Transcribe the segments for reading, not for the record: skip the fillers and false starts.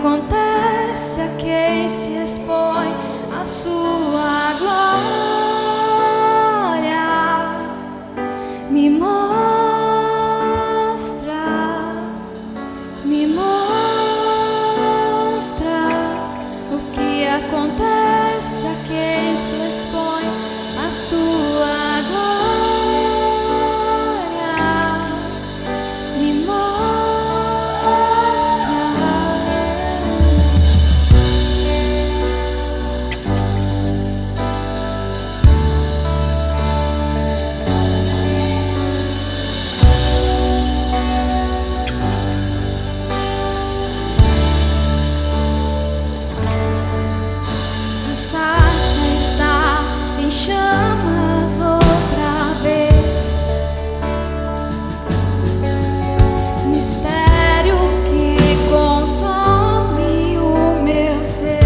acontece a quem se expõe à sua glória. Me mostra o que acontece a quem se expõe à sua glória. Me chamas outra vez, mistério que consome o meu ser,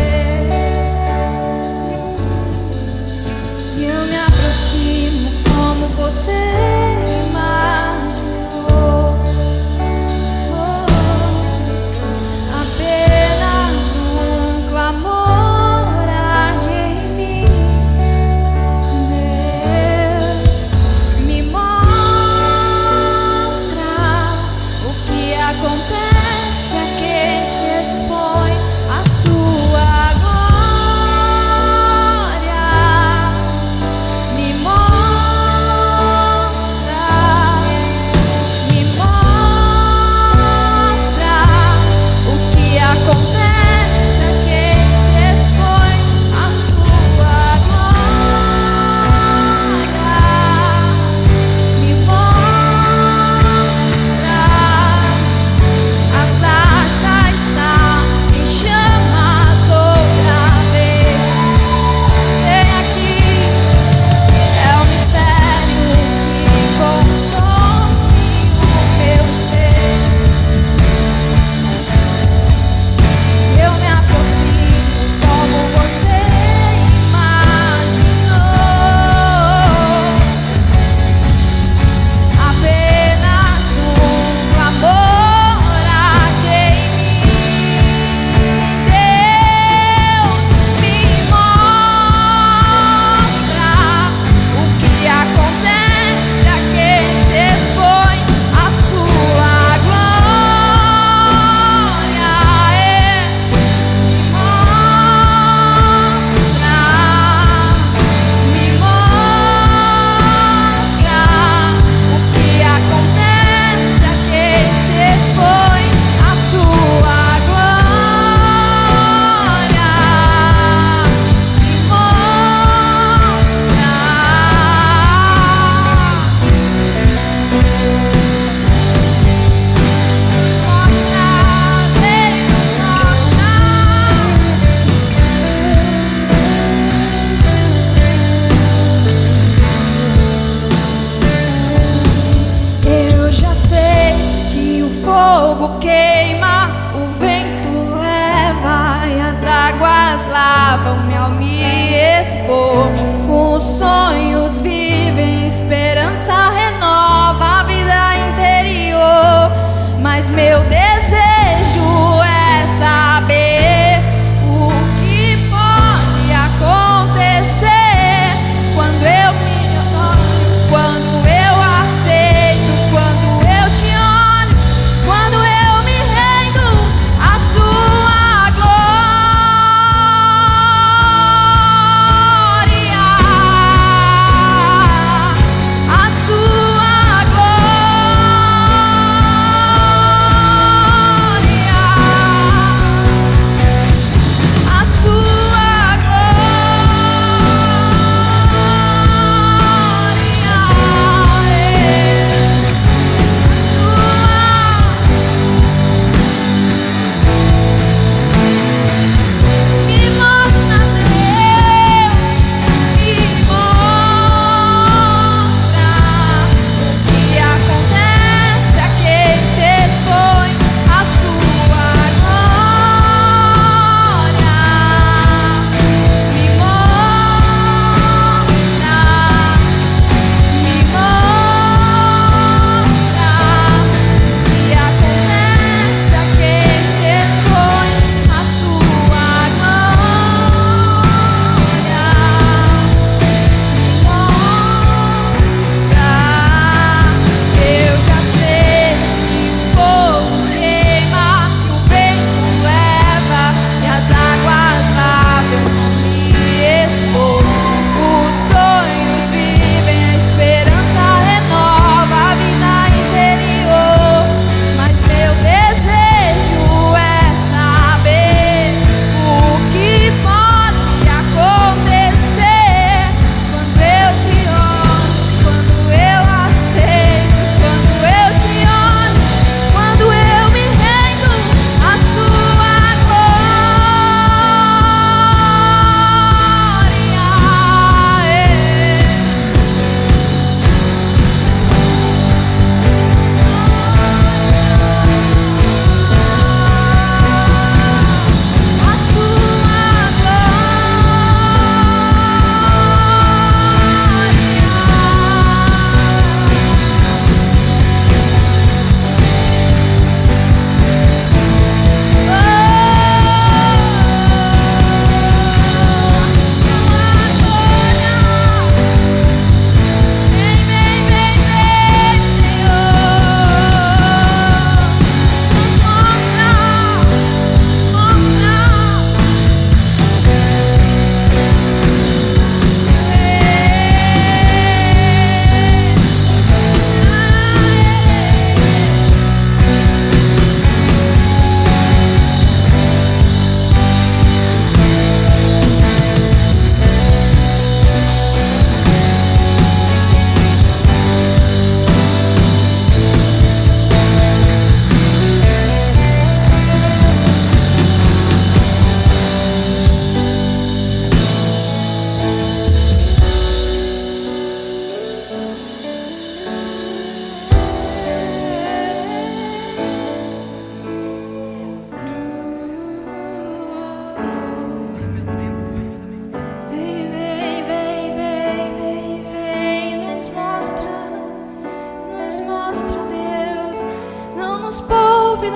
e eu me aproximo como você imaginou. Apenas um clamor arde em mim. Acontece a quem se expõe à sua glória. Me mostra o que acontece a quem se expõe à sua glória. Me mostra. A sarça está em chamas outra vez. Vem aqui, é o mistério que consome o meu ser. Eu me aproximo como você imaginou. Apenas um clamor arde em mim. Deus me mostra o que acontece a quem se expõe à sua glória. Me mostra o que acontece a quem se expõe à sua glória. Me mostra. Eu já sei que o fogo queima, o vento leva e as águas lavam-me ao me expor. Os sonhos vivem, esperança renova a vida interior. Mas meu desejo é saber o que pode acontecer quando eu aceito, quando eu te olho, quando eu me rendo à sua glória.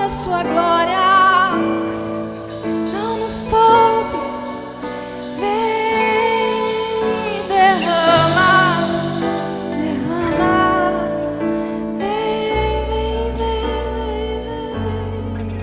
na sua glória. Não nos poupe, vem, derrama, derrama, vem, vem, vem, vem, vem.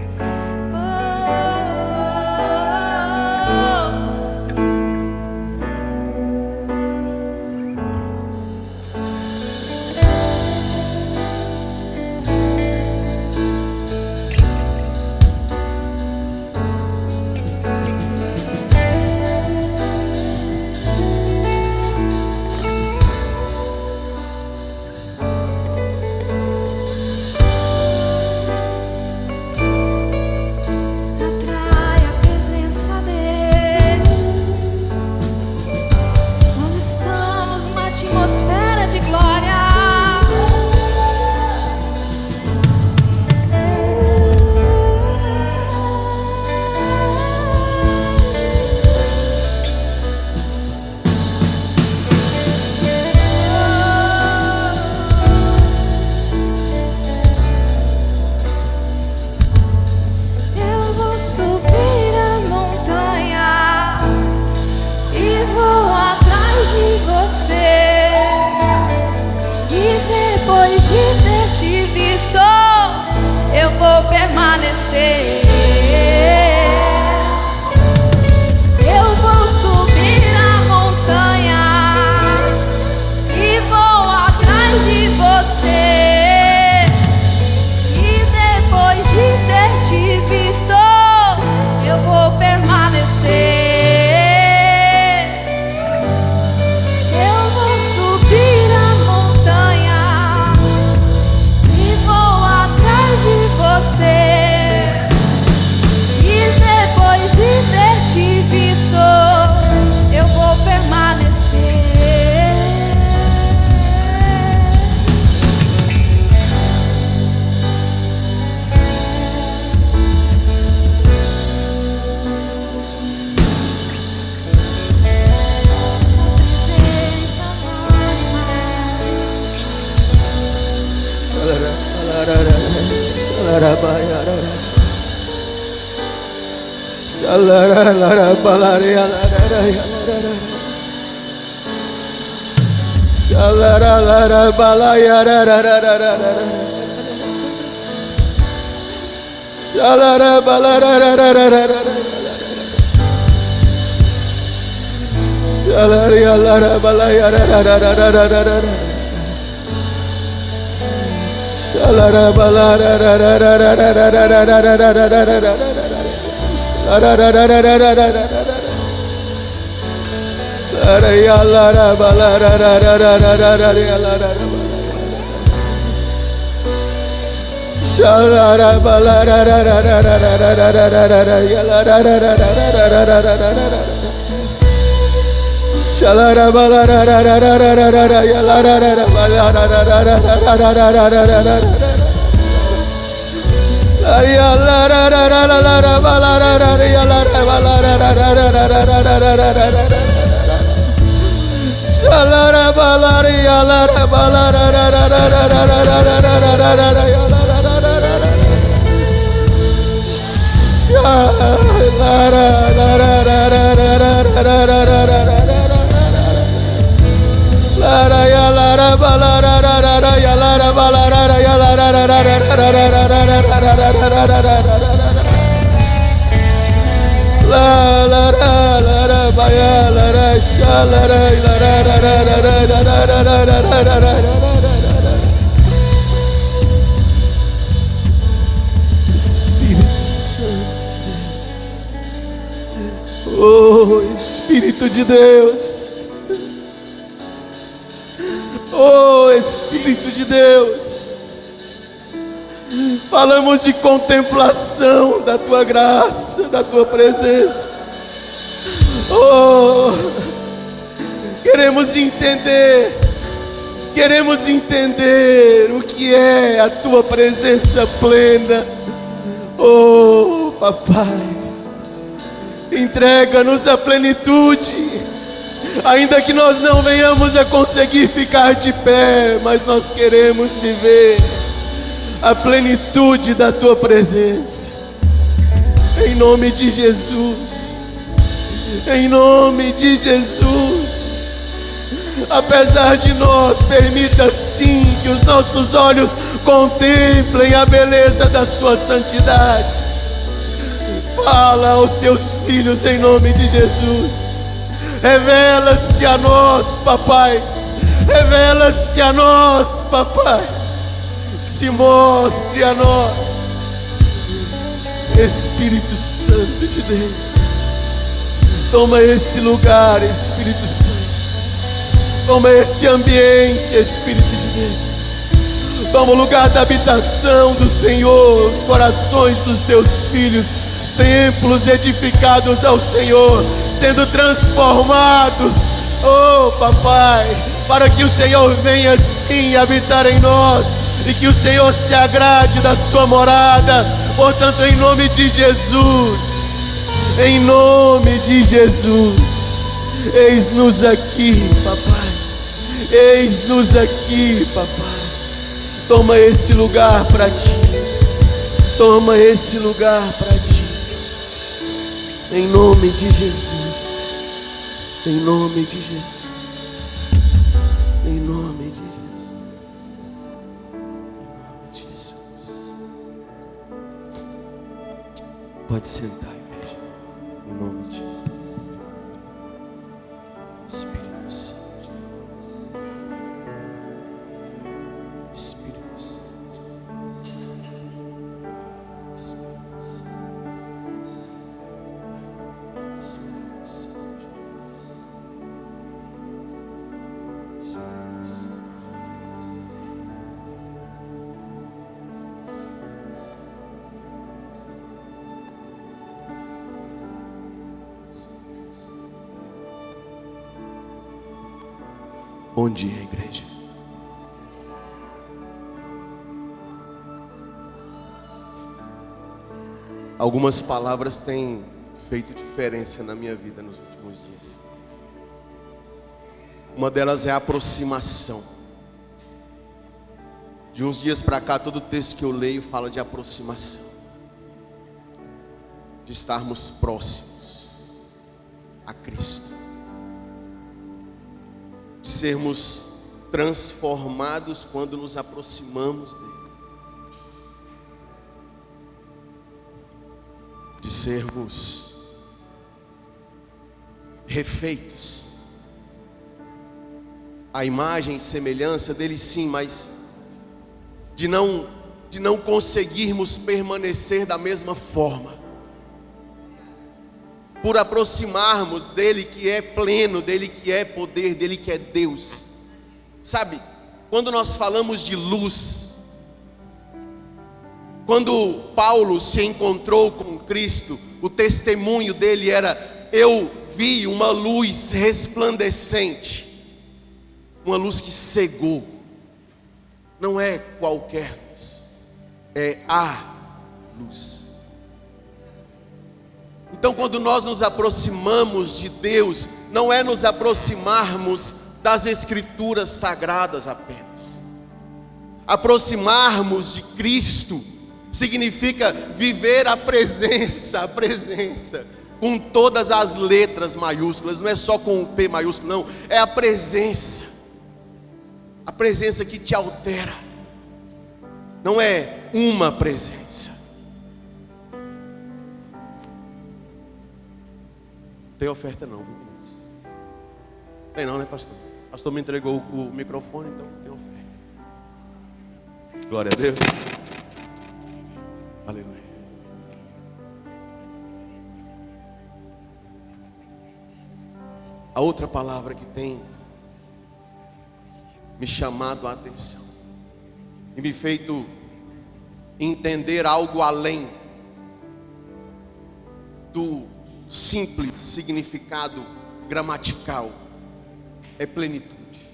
Atrai a presença dele. Nós estamos numa atmosfera de glória. Eu vou subir a montanha e vou atrás de você. E depois de ter te visto, eu vou permanecer. Eu vou subir a montanha e vou atrás de você. E depois de ter te visto, eu vou permanecer. Eu vou subir a montanha e vou atrás de você. E depois de ter te visto, eu vou permanecer. Espírito Santo, oh Espírito de Deus, oh Espírito de Deus, falamos de contemplação da Tua graça, da Tua presença. Oh, queremos entender o que é a Tua presença plena. Oh, Papai, entrega-nos a plenitude, ainda que nós não venhamos a conseguir ficar de pé, mas nós queremos viver a plenitude da tua presença. Em nome de Jesus. Em nome de Jesus. Apesar de nós, permita sim que os nossos olhos contemplem a beleza da sua santidade. Fala aos teus filhos em nome de Jesus. Revela-se a nós, papai. Revela-se a nós, papai. Se mostre a nós. Espírito Santo de Deus, toma esse lugar, Espírito Santo. Toma esse ambiente, Espírito de Deus. Toma o lugar da habitação do Senhor, os corações dos teus filhos, templos edificados ao Senhor, sendo transformados, oh papai, para que o Senhor venha sim habitar em nós e que o Senhor se agrade da sua morada. Portanto, em nome de Jesus, em nome de Jesus, eis-nos aqui, papai. Eis-nos aqui, papai. Toma esse lugar para ti. Toma esse lugar para ti. Em nome de Jesus. Em nome de Jesus. Em nome de Jesus. Em nome de Jesus. Pode sentar, igreja. Em nome de Jesus. Espírito Santo. Espírito Santo. Espírito Santo. Espírito Santo. Espírito Santo. Bom dia, igreja. Algumas palavras têm feito diferença na minha vida nos últimos dias. Uma delas é a aproximação. De uns dias para cá, todo texto que eu leio fala de aproximação, de estarmos próximos a Cristo, de sermos transformados quando nos aproximamos dele, de sermos refeitos à imagem e semelhança dele, sim, mas de não conseguirmos permanecer da mesma forma, por aproximarmos dele que é pleno, dele que é poder, dele que é Deus. Sabe, quando nós falamos de luz, quando Paulo se encontrou com Cristo, o testemunho dele era: eu vi uma luz resplandecente, uma luz que cegou. Não é qualquer luz, é a luz. Então, quando nós nos aproximamos de Deus, não é nos aproximarmos das Escrituras sagradas apenas. Aproximarmos de Cristo significa viver a presença, com todas as letras maiúsculas, não é só com o P maiúsculo, não, é a presença que te altera, não é uma presença. Tem oferta não, viu, irmãos? Tem não, né, pastor? O pastor me entregou o microfone, então tem oferta. Glória a Deus. Aleluia. A outra palavra que tem me chamado a atenção e me feito entender algo além do simples significado gramatical é plenitude.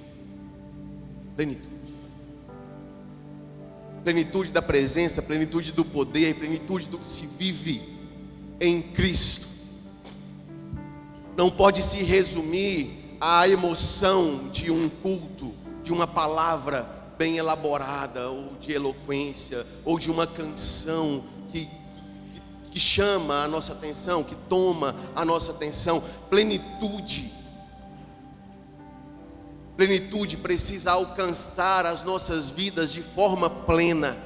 Plenitude da presença, plenitude do poder, plenitude do que se vive em Cristo. Não pode se resumir à emoção de um culto, de uma palavra bem elaborada, ou de eloquência, ou de uma canção que chama a nossa atenção, que toma a nossa atenção. Plenitude precisa alcançar as nossas vidas de forma plena.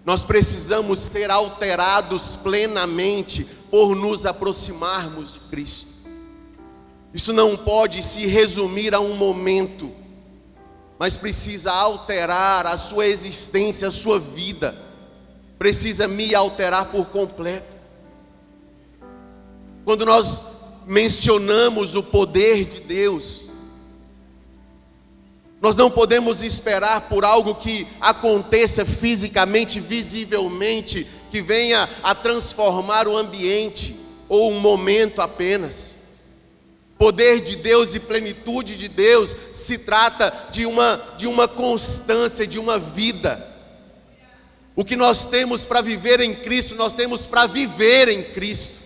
Nós precisamos ser alterados plenamente por nos aproximarmos de Cristo. Isso não pode se resumir a um momento, mas precisa alterar a sua existência, a sua vida. Precisa me alterar por completo. Quando nós mencionamos o poder de Deus, nós não podemos esperar por algo que aconteça fisicamente, visivelmente, que venha a transformar o ambiente ou um momento apenas. Poder de Deus e plenitude de Deus se trata de uma constância, de uma vida. O que nós temos para viver em Cristo, nós temos para viver em Cristo.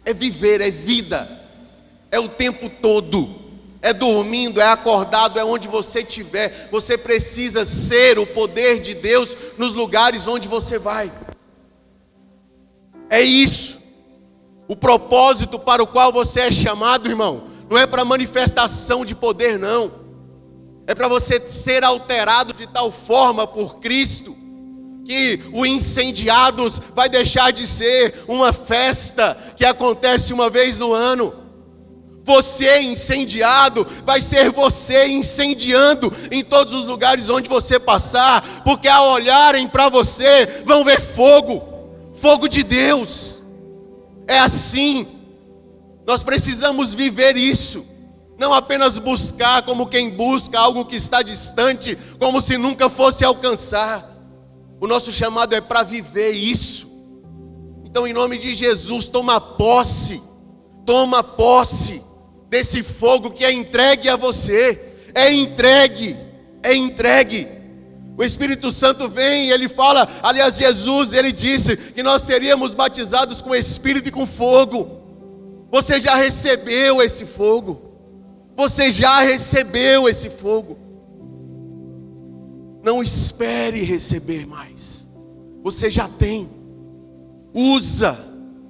É viver, é vida, é o tempo todo. É dormindo, é acordado, é onde você estiver. Você precisa ser o poder de Deus nos lugares onde você vai. É isso. O propósito para o qual você é chamado, irmão, não é para manifestação de poder, não. É para você ser alterado de tal forma por Cristo, que o Incendiados vai deixar de ser uma festa que acontece uma vez no ano. Você incendiado vai ser você incendiando em todos os lugares onde você passar, porque ao olharem para você vão ver fogo, fogo de Deus. É assim. Nós precisamos viver isso, não apenas buscar como quem busca algo que está distante, como se nunca fosse alcançar. O nosso chamado é para viver isso. Então, em nome de Jesus, toma posse desse fogo que é entregue a você. É entregue. O Espírito Santo vem e ele fala, aliás, Jesus, ele disse que nós seríamos batizados com Espírito e com fogo. Você já recebeu esse fogo. Não espere receber mais. Você já tem. Usa,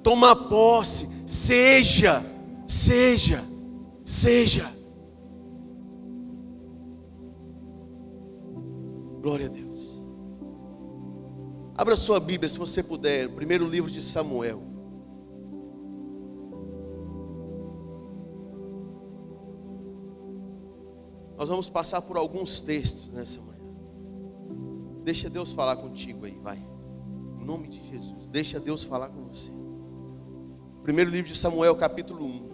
toma posse, seja. Glória a Deus. Abra sua Bíblia, se você puder, no primeiro livro de Samuel. Nós vamos passar por alguns textos nessa manhã. Deixa Deus falar contigo aí, vai. Em nome de Jesus, deixa Deus falar com você. Primeiro livro de Samuel, capítulo 1.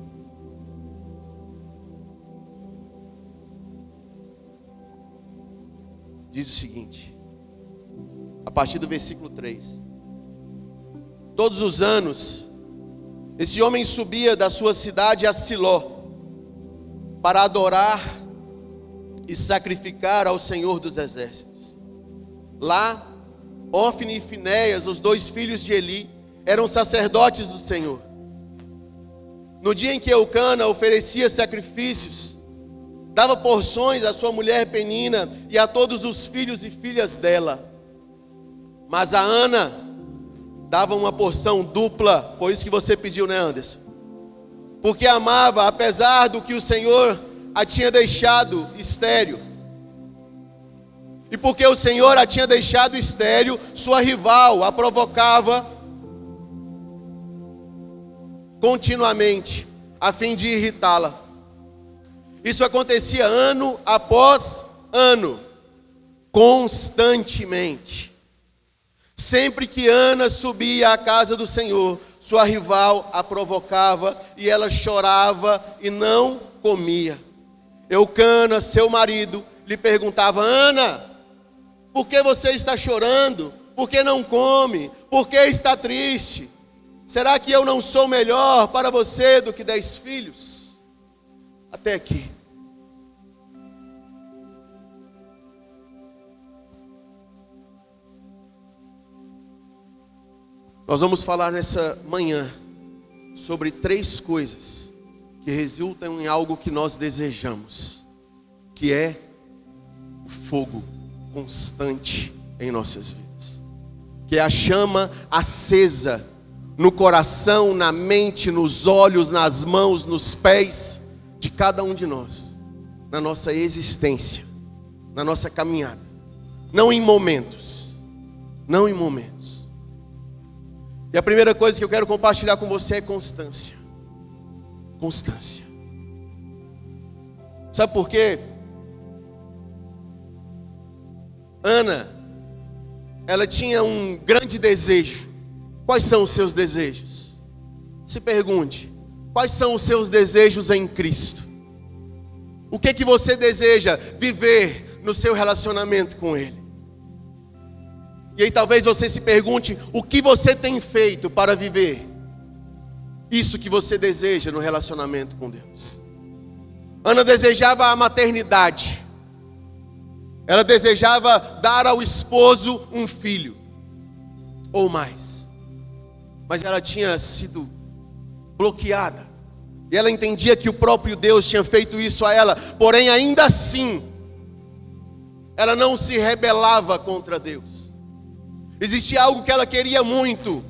Diz o seguinte, a partir do versículo 3. Todos os anos, esse homem subia da sua cidade a Siló, para adorar e sacrificar ao Senhor dos Exércitos. Lá, Ofni e Finéias, os dois filhos de Eli, eram sacerdotes do Senhor. No dia em que Eucana oferecia sacrifícios, dava porções à sua mulher Penina e a todos os filhos e filhas dela. Mas a Ana dava uma porção dupla. Foi isso que você pediu, né, Anderson? Porque amava, apesar do que o Senhor a tinha deixado estéril. E porque o Senhor a tinha deixado estéril, sua rival a provocava continuamente, a fim de irritá-la. Isso acontecia ano após ano, constantemente. Sempre que Ana subia à casa do Senhor, sua rival a provocava e ela chorava e não comia. Eucana, seu marido, lhe perguntava: Ana, por que você está chorando? Por que não come? Por que está triste? Será que eu não sou melhor para você do que 10 filhos? Até aqui. Nós vamos falar nessa manhã sobre 3 coisas que resultam em algo que nós desejamos, que é o fogo constante em nossas vidas, que é a chama acesa no coração, na mente, nos olhos, nas mãos, nos pés de cada um de nós, na nossa existência, na nossa caminhada, não em momentos. E a primeira coisa que eu quero compartilhar com você é constância. Constância. Sabe por quê? Ana, ela tinha um grande desejo. Quais são os seus desejos? Se pergunte, quais são os seus desejos em Cristo? O que você deseja viver no seu relacionamento com Ele? E aí talvez você se pergunte, o que você tem feito para viver isso que você deseja no relacionamento com Deus? Ana desejava a maternidade. Ela desejava dar ao esposo um filho, ou mais. Mas ela tinha sido bloqueada. E ela entendia que o próprio Deus tinha feito isso a ela. Porém, ainda assim, ela não se rebelava contra Deus. Existia algo que ela queria muito.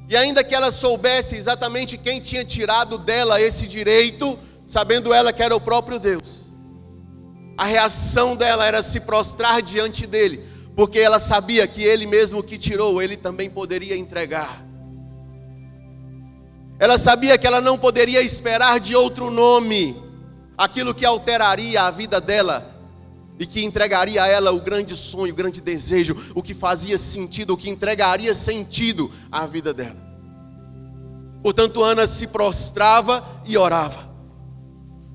E ainda que ela soubesse exatamente quem tinha tirado dela esse direito, sabendo ela que era o próprio Deus, a reação dela era se prostrar diante dele, porque ela sabia que ele mesmo que tirou, ele também poderia entregar. Ela sabia que ela não poderia esperar de outro nome aquilo que alteraria a vida dela e que entregaria a ela o grande sonho, o grande desejo, o que fazia sentido, o que entregaria sentido à vida dela. Portanto, Ana se prostrava e orava.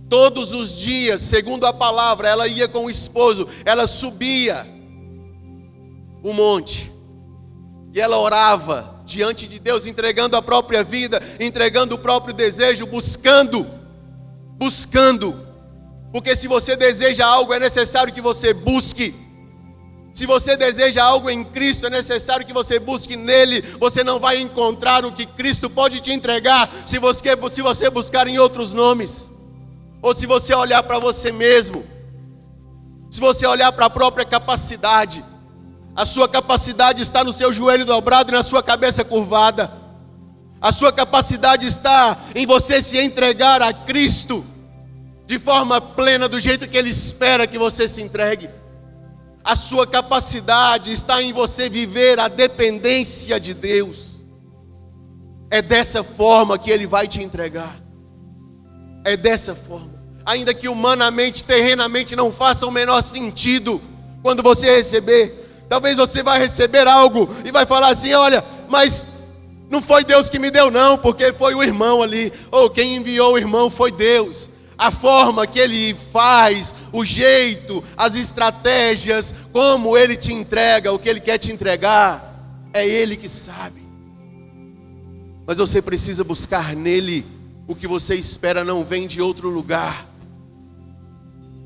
Todos os dias, segundo a palavra, ela ia com o esposo, ela subia o monte e ela orava diante de Deus, entregando a própria vida, entregando o próprio desejo, buscando. Porque se você deseja algo, é necessário que você busque. Se você deseja algo em Cristo, é necessário que você busque nele. Você não vai encontrar o que Cristo pode te entregar se você buscar em outros nomes. Ou se você olhar para você mesmo. Se você olhar para a própria capacidade. A sua capacidade está no seu joelho dobrado e na sua cabeça curvada. A sua capacidade está em você se entregar a Cristo de forma plena, do jeito que Ele espera que você se entregue. A sua capacidade está em você viver a dependência de Deus. É dessa forma que Ele vai te entregar. É dessa forma. Ainda que humanamente, terrenamente não faça o menor sentido quando você receber. Talvez você vai receber algo e vai falar assim, olha, mas não foi Deus que me deu não, porque foi o irmão ali. Ou quem enviou o irmão foi Deus. A forma que Ele faz, o jeito, as estratégias, como Ele te entrega, o que Ele quer te entregar, é Ele que sabe. Mas você precisa buscar nele. O que você espera não vem de outro lugar.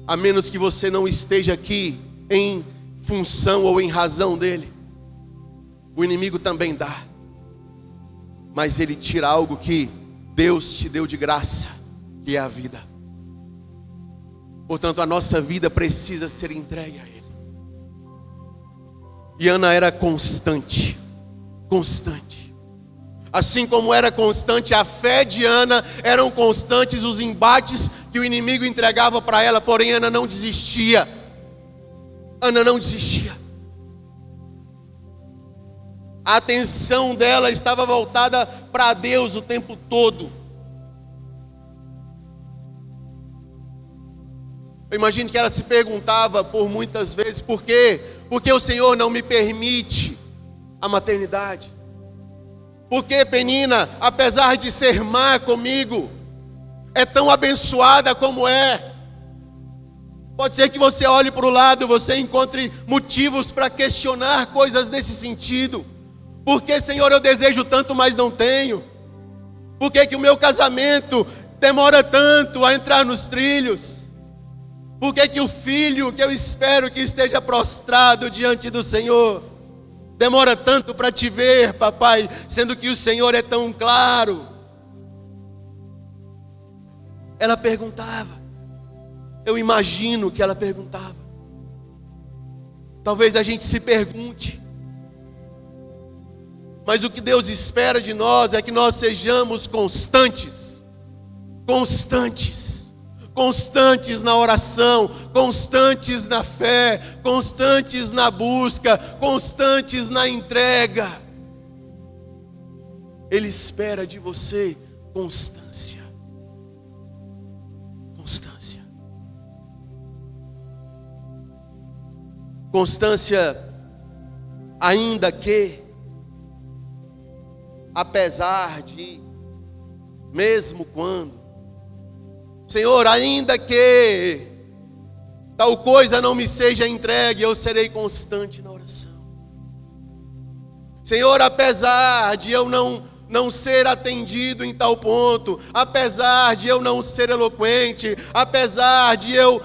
A menos que você não esteja aqui em função ou em razão dele. O inimigo também dá. Mas ele tira algo que Deus te deu de graça, que é a vida. Portanto, a nossa vida precisa ser entregue a Ele. E Ana era constante. Assim como era constante a fé de Ana, eram constantes os embates que o inimigo entregava para ela. Porém, Ana não desistia. A atenção dela estava voltada para Deus o tempo todo. Eu imagino que ela se perguntava por muitas vezes, por quê? Porque o Senhor não me permite a maternidade? Por que Penina, apesar de ser má comigo, é tão abençoada como é? Pode ser que você olhe para o lado, você encontre motivos para questionar coisas nesse sentido. Por que, Senhor, eu desejo tanto, mas não tenho? Por que o meu casamento demora tanto a entrar nos trilhos? Por que o filho que eu espero que esteja prostrado diante do Senhor demora tanto para te ver, papai, sendo que o Senhor é tão claro? Ela perguntava. Eu imagino que ela perguntava. Talvez a gente se pergunte, mas o que Deus espera de nós é que nós sejamos constantes. Constantes na oração, constantes na fé, constantes na busca, constantes na entrega. Ele espera de você constância. Constância, ainda que, apesar de, mesmo quando, Senhor, ainda que tal coisa não me seja entregue, eu serei constante na oração. Senhor, apesar de eu não ser atendido em tal ponto, apesar de eu não ser eloquente, apesar de eu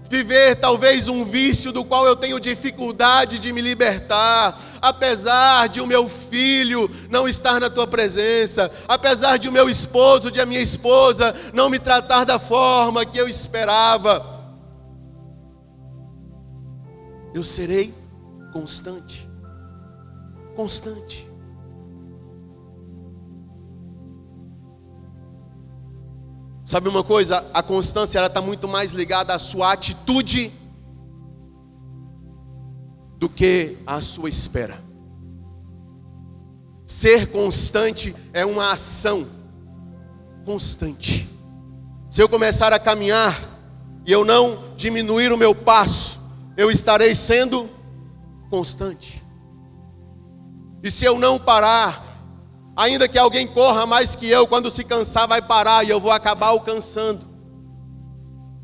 viver talvez um vício do qual eu tenho dificuldade de me libertar, apesar de o meu filho não estar na tua presença, apesar de o meu esposo, de a minha esposa não me tratar da forma que eu esperava, eu serei constante. Sabe uma coisa? A constância ela está muito mais ligada à sua atitude do que à sua espera. Ser constante é uma ação constante. Se eu começar a caminhar e eu não diminuir o meu passo, eu estarei sendo constante. E se eu não parar, ainda que alguém corra mais que eu, quando se cansar vai parar e eu vou acabar alcançando.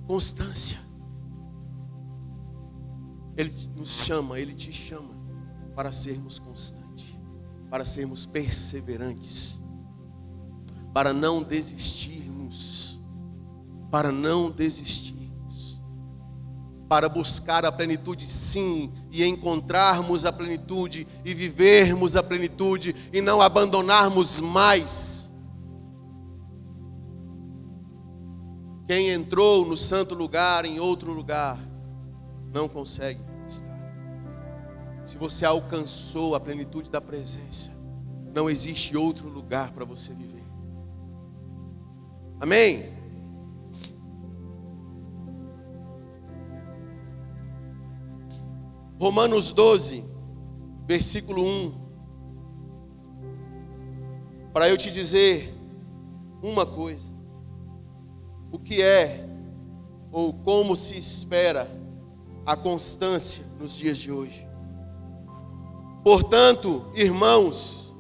Constância. Ele nos chama, Ele te chama para sermos constantes, para sermos perseverantes, para não desistirmos, para buscar a plenitude sim, e encontrarmos a plenitude, e vivermos a plenitude, e não abandonarmos mais. Quem entrou no santo lugar em outro lugar, não consegue estar. Se você alcançou a plenitude da presença, não existe outro lugar para você viver. Amém? Romanos 12, versículo 1. Para eu te dizer uma coisa. O que é ou como se espera a constância nos dias de hoje. Portanto, irmãos,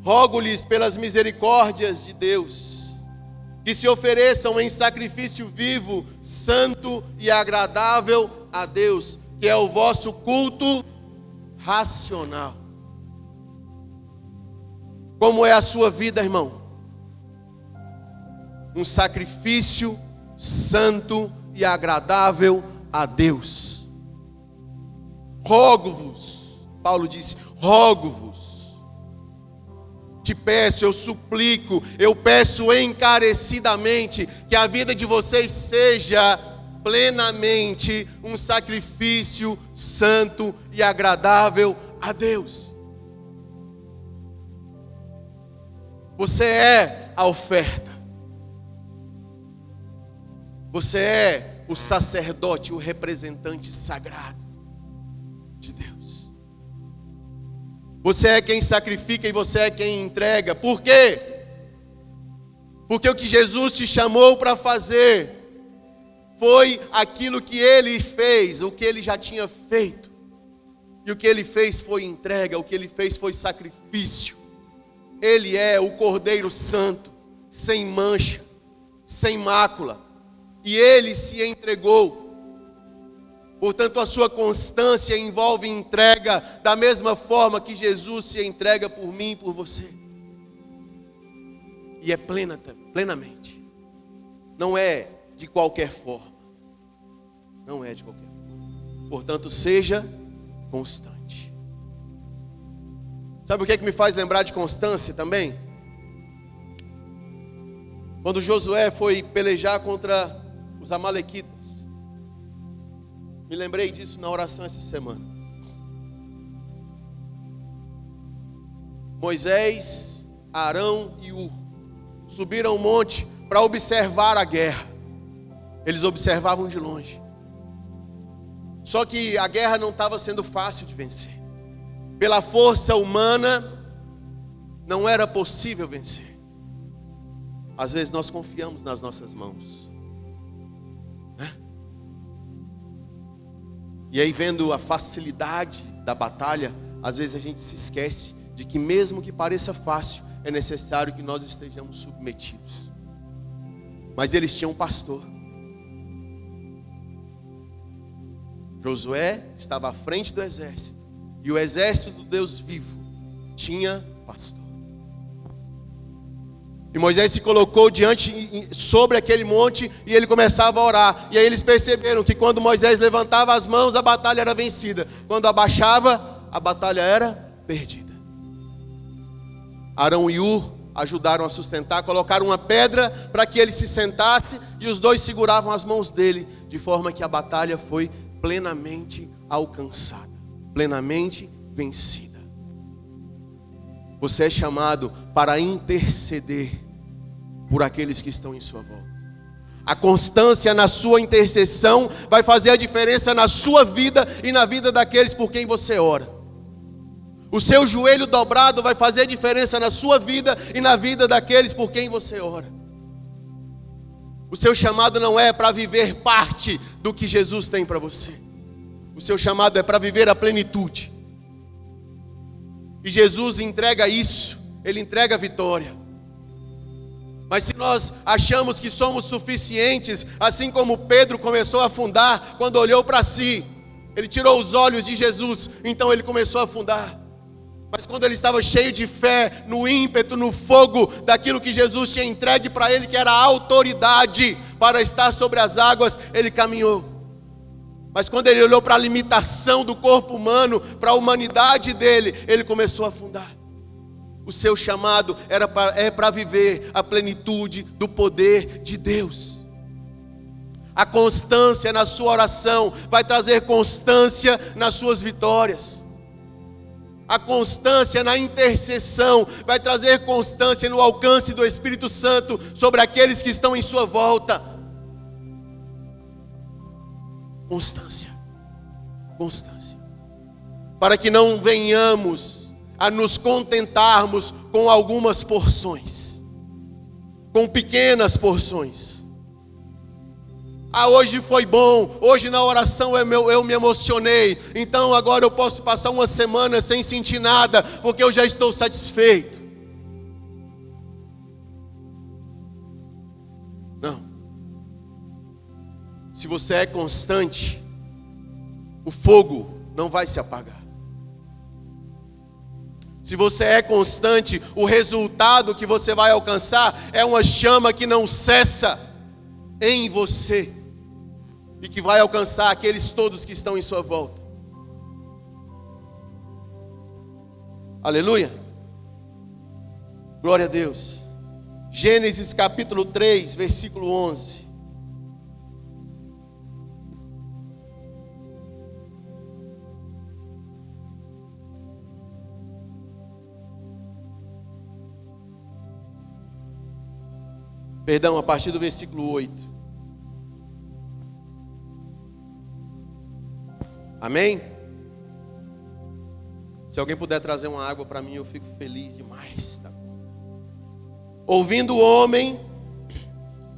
rogo-lhes pelas misericórdias de Deus, que se ofereçam em sacrifício vivo, santo e agradável a Deus, que é o vosso culto racional. Como é a sua vida, irmão? Um sacrifício santo e agradável a Deus. Rogo-vos, Paulo disse, rogo-vos. Te peço, eu suplico, eu peço encarecidamente que a vida de vocês seja plenamente um sacrifício santo e agradável a Deus. Você é a oferta. Você é o sacerdote, o representante sagrado de Deus. Você é quem sacrifica e você é quem entrega. Por quê? Porque o que Jesus te chamou para fazer foi aquilo que Ele fez, o que Ele já tinha feito. E o que Ele fez foi entrega, o que Ele fez foi sacrifício. Ele é o Cordeiro Santo, sem mancha, sem mácula. E Ele se entregou. Portanto, a sua constância envolve entrega, da mesma forma que Jesus se entrega por mim e por você. E é plenamente. Não é de qualquer forma. Não é de qualquer forma. Portanto, seja constante. Sabe o que é que me faz lembrar de constância também? Quando Josué foi pelejar contra os amalequitas. Me lembrei disso na oração essa semana. Moisés, Arão e Hur subiram o monte para observar a guerra. Eles observavam de longe. Só que a guerra não estava sendo fácil de vencer. Pela força humana, não era possível vencer. Às vezes nós confiamos nas nossas mãos, né? E aí, vendo a facilidade da batalha, às vezes a gente se esquece de que mesmo que pareça fácil, é necessário que nós estejamos submetidos. Mas eles tinham um pastor. Josué estava à frente do exército, e o exército do Deus vivo tinha pastor. E Moisés se colocou sobre aquele monte, e ele começava a orar. E aí eles perceberam que quando Moisés levantava as mãos, a batalha era vencida. Quando abaixava, a batalha era perdida. Arão e Hur ajudaram a sustentar, colocaram uma pedra para que ele se sentasse, e os dois seguravam as mãos dele, de forma que a batalha foi plenamente alcançada, plenamente vencida. Você é chamado para interceder por aqueles que estão em sua volta. A constância na sua intercessão vai fazer a diferença na sua vida e na vida daqueles por quem você ora. O seu joelho dobrado vai fazer a diferença na sua vida e na vida daqueles por quem você ora. O seu chamado não é para viver parte do que Jesus tem para você. O seu chamado é para viver a plenitude. E Jesus entrega isso, Ele entrega a vitória. Mas se nós achamos que somos suficientes, assim como Pedro começou a afundar quando olhou para si, ele tirou os olhos de Jesus, então ele começou a afundar. Mas quando ele estava cheio de fé, no ímpeto, no fogo daquilo que Jesus tinha entregue para ele, que era a autoridade para estar sobre as águas, ele caminhou. Mas quando ele olhou para a limitação do corpo humano, para a humanidade dele, ele começou a afundar. O seu chamado é para viver a plenitude do poder de Deus. A constância na sua oração vai trazer constância nas suas vitórias. A constância na intercessão vai trazer constância no alcance do Espírito Santo sobre aqueles que estão em sua volta. Constância, constância. Para que não venhamos a nos contentarmos com algumas porções, com pequenas porções. Hoje foi bom, hoje na oração eu me emocionei, então agora eu posso passar uma semana sem sentir nada, porque eu já estou satisfeito. Não. Se você é constante, o fogo não vai se apagar. Se você é constante, o resultado que você vai alcançar é uma chama que não cessa em você e que vai alcançar aqueles todos que estão em sua volta. Aleluia. Glória a Deus. Gênesis capítulo 3, versículo 11. Perdão, a partir do versículo 8. Amém? Se alguém puder trazer uma água para mim, eu fico feliz demais. Tá? Ouvindo o homem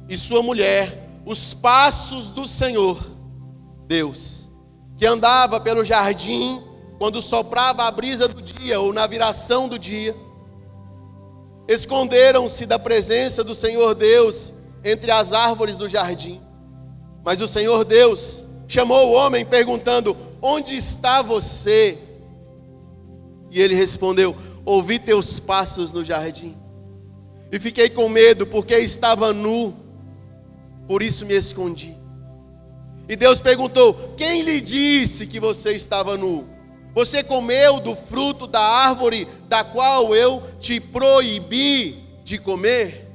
e sua mulher os passos do Senhor, Deus, que andava pelo jardim quando soprava a brisa do dia ou na viração do dia, esconderam-se da presença do Senhor Deus entre as árvores do jardim. Mas o Senhor Deus chamou o homem perguntando: onde está você? E ele respondeu: ouvi teus passos no jardim e fiquei com medo porque estava nu, por isso me escondi. E Deus perguntou: quem lhe disse que você estava nu? Você comeu do fruto da árvore da qual eu te proibi de comer?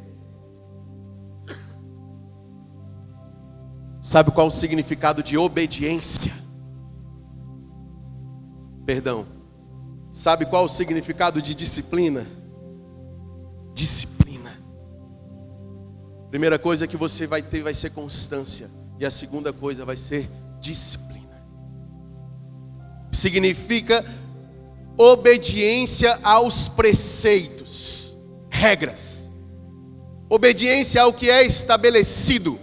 Sabe qual o significado de obediência? Perdão. Sabe qual o significado de disciplina? Disciplina. Primeira coisa que você vai ter vai ser constância. E a segunda coisa vai ser disciplina. Significa obediência aos preceitos, regras. Obediência ao que é estabelecido.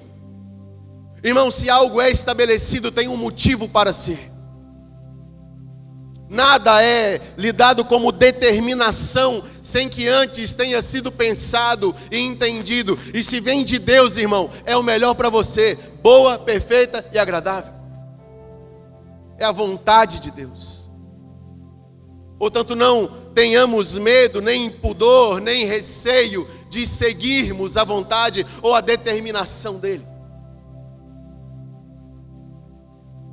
Irmão, se algo é estabelecido, tem um motivo para ser. Nada é lhe dado como determinação sem que antes tenha sido pensado e entendido. E se vem de Deus, irmão, é o melhor para você. Boa, perfeita e agradável. É a vontade de Deus. Portanto, não tenhamos medo, nem pudor, nem receio de seguirmos a vontade ou a determinação dEle.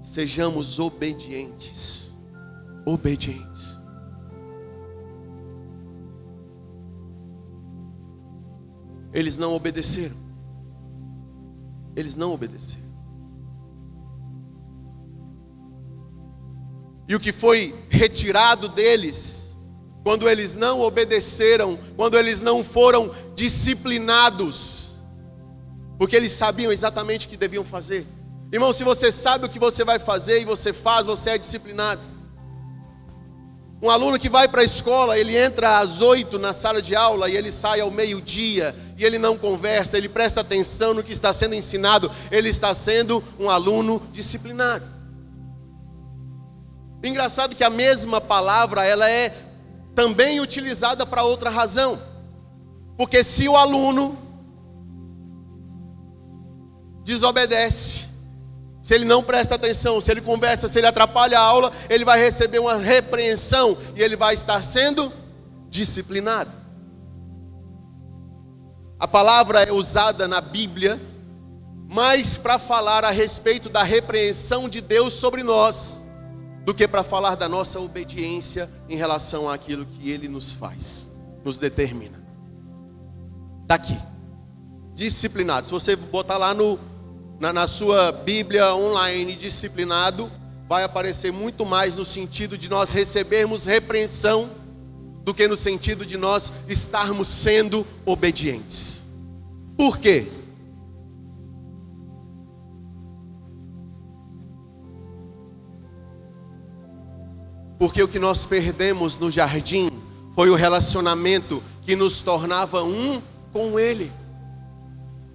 Sejamos obedientes. Obedientes. Eles não obedeceram. Eles não obedeceram. E o que foi retirado deles, quando eles não obedeceram, quando eles não foram disciplinados, porque eles sabiam exatamente o que deviam fazer. Irmão, se você sabe o que você vai fazer e você faz, você é disciplinado. Um aluno que vai para a escola, ele entra às 8 na sala de aula e ele sai ao meio-dia, e ele não conversa, ele presta atenção no que está sendo ensinado, ele está sendo um aluno disciplinado. Engraçado que a mesma palavra, ela é também utilizada para outra razão. Porque se o aluno desobedece, se ele não presta atenção, se ele conversa, se ele atrapalha a aula, ele vai receber uma repreensão e ele vai estar sendo disciplinado. A palavra é usada na Bíblia mais para falar a respeito da repreensão de Deus sobre nós do que para falar da nossa obediência em relação àquilo que Ele nos faz, nos determina. Está aqui, disciplinado. Se você botar lá na sua Bíblia online, disciplinado, vai aparecer muito mais no sentido de nós recebermos repreensão do que no sentido de nós estarmos sendo obedientes. Por quê? Porque o que nós perdemos no jardim foi o relacionamento que nos tornava um com Ele.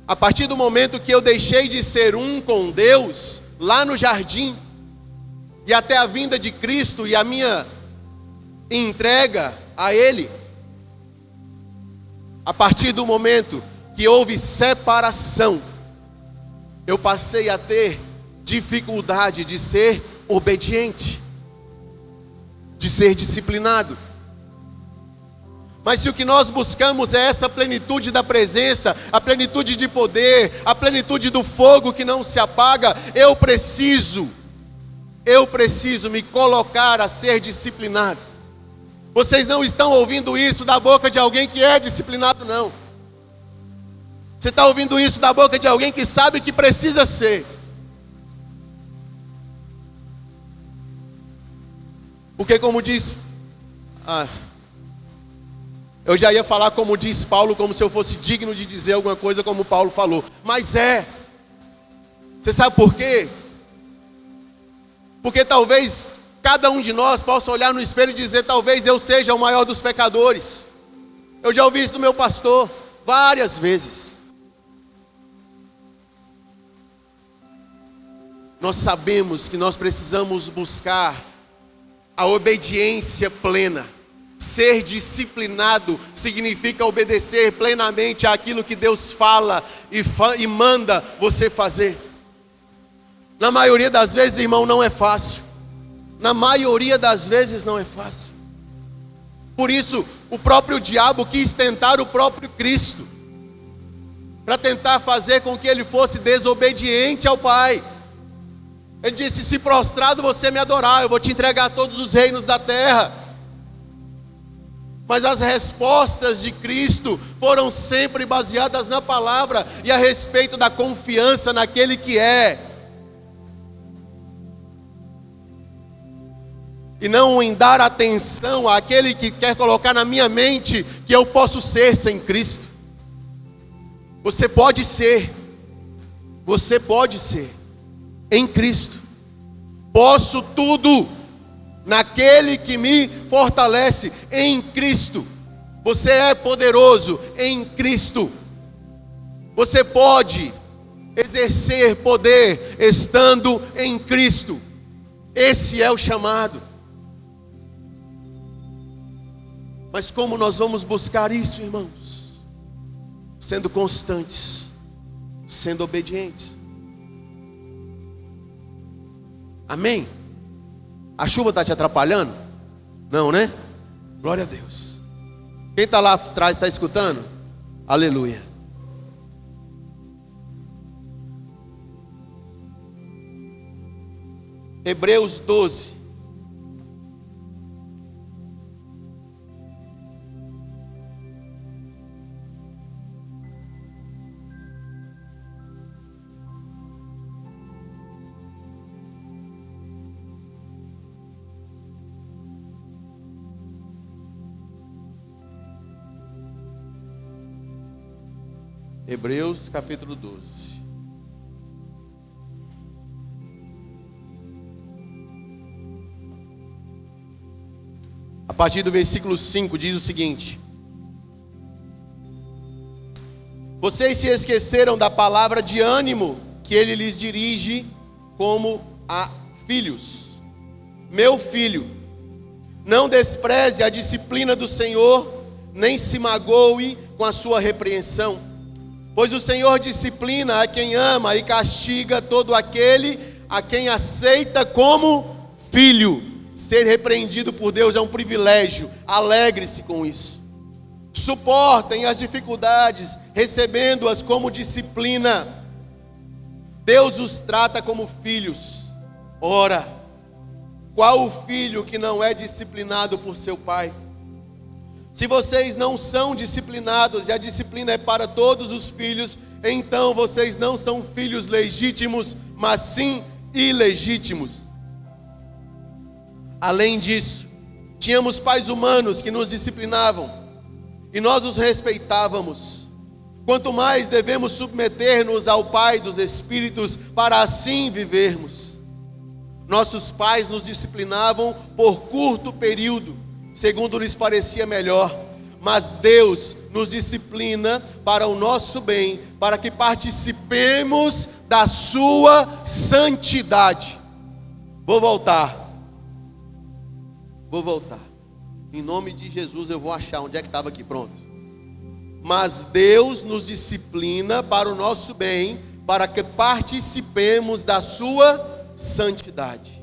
A partir do momento que eu deixei de ser um com Deus, lá no jardim, e até a vinda de Cristo e a minha entrega a Ele, a partir do momento que houve separação, eu passei a ter dificuldade de ser obediente, de ser disciplinado. Mas se o que nós buscamos é essa plenitude da presença, a plenitude de poder, a plenitude do fogo que não se apaga, eu preciso me colocar a ser disciplinado. Vocês não estão ouvindo isso da boca de alguém que é disciplinado, não. Você está ouvindo isso da boca de alguém que sabe que precisa ser. Porque como diz... eu já ia falar como diz Paulo, como se eu fosse digno de dizer alguma coisa como Paulo falou. Mas é. Você sabe por quê? Porque talvez cada um de nós possa olhar no espelho e dizer: talvez eu seja o maior dos pecadores. Eu já ouvi isso do meu pastor várias vezes. Nós sabemos que nós precisamos buscar a obediência plena. Ser disciplinado significa obedecer plenamente àquilo que Deus fala e manda você fazer. Na maioria das vezes, irmão, não é fácil. Na maioria das vezes não é fácil. Por isso, o próprio diabo quis tentar o próprio Cristo, para tentar fazer com que ele fosse desobediente ao Pai. Ele disse: se prostrado você me adorar, eu vou te entregar todos os reinos da terra. Mas as respostas de Cristo foram sempre baseadas na palavra e a respeito da confiança naquele que é. e não em dar atenção àquele que quer colocar na minha mente que eu posso ser sem Cristo. Você pode ser em Cristo. Posso tudo naquele que me fortalece, em Cristo. Você é poderoso em Cristo. Você pode exercer poder estando em Cristo. Esse é o chamado. Mas como nós vamos buscar isso, irmãos? Sendo constantes, sendo obedientes. Amém? A chuva está te atrapalhando? Não, né? Glória a Deus. Quem está lá atrás está escutando? Aleluia. Hebreus 12. Hebreus capítulo 12. A partir do versículo 5 diz o seguinte: vocês se esqueceram da palavra de ânimo que ele lhes dirige como a filhos. Meu filho, não despreze a disciplina do Senhor, nem se magoe com a sua repreensão. Pois o Senhor disciplina a quem ama e castiga todo aquele a quem aceita como filho. Ser repreendido por Deus é um privilégio. Alegre-se com isso. Suportem as dificuldades, recebendo-as como disciplina. Deus os trata como filhos. Ora, qual o filho que não é disciplinado por seu pai? Se vocês não são disciplinados, e a disciplina é para todos os filhos, então vocês não são filhos legítimos, mas sim ilegítimos. Além disso, tínhamos pais humanos que nos disciplinavam, e nós os respeitávamos. Quanto mais devemos submeter-nos ao Pai dos Espíritos, para assim vivermos. Nossos pais nos disciplinavam por curto período, segundo lhes parecia melhor, mas Deus nos disciplina para o nosso bem, para que participemos da sua santidade. Vou voltar. Em nome de Jesus eu vou achar onde é que estava aqui, pronto. Mas Deus nos disciplina para o nosso bem, para que participemos da sua santidade.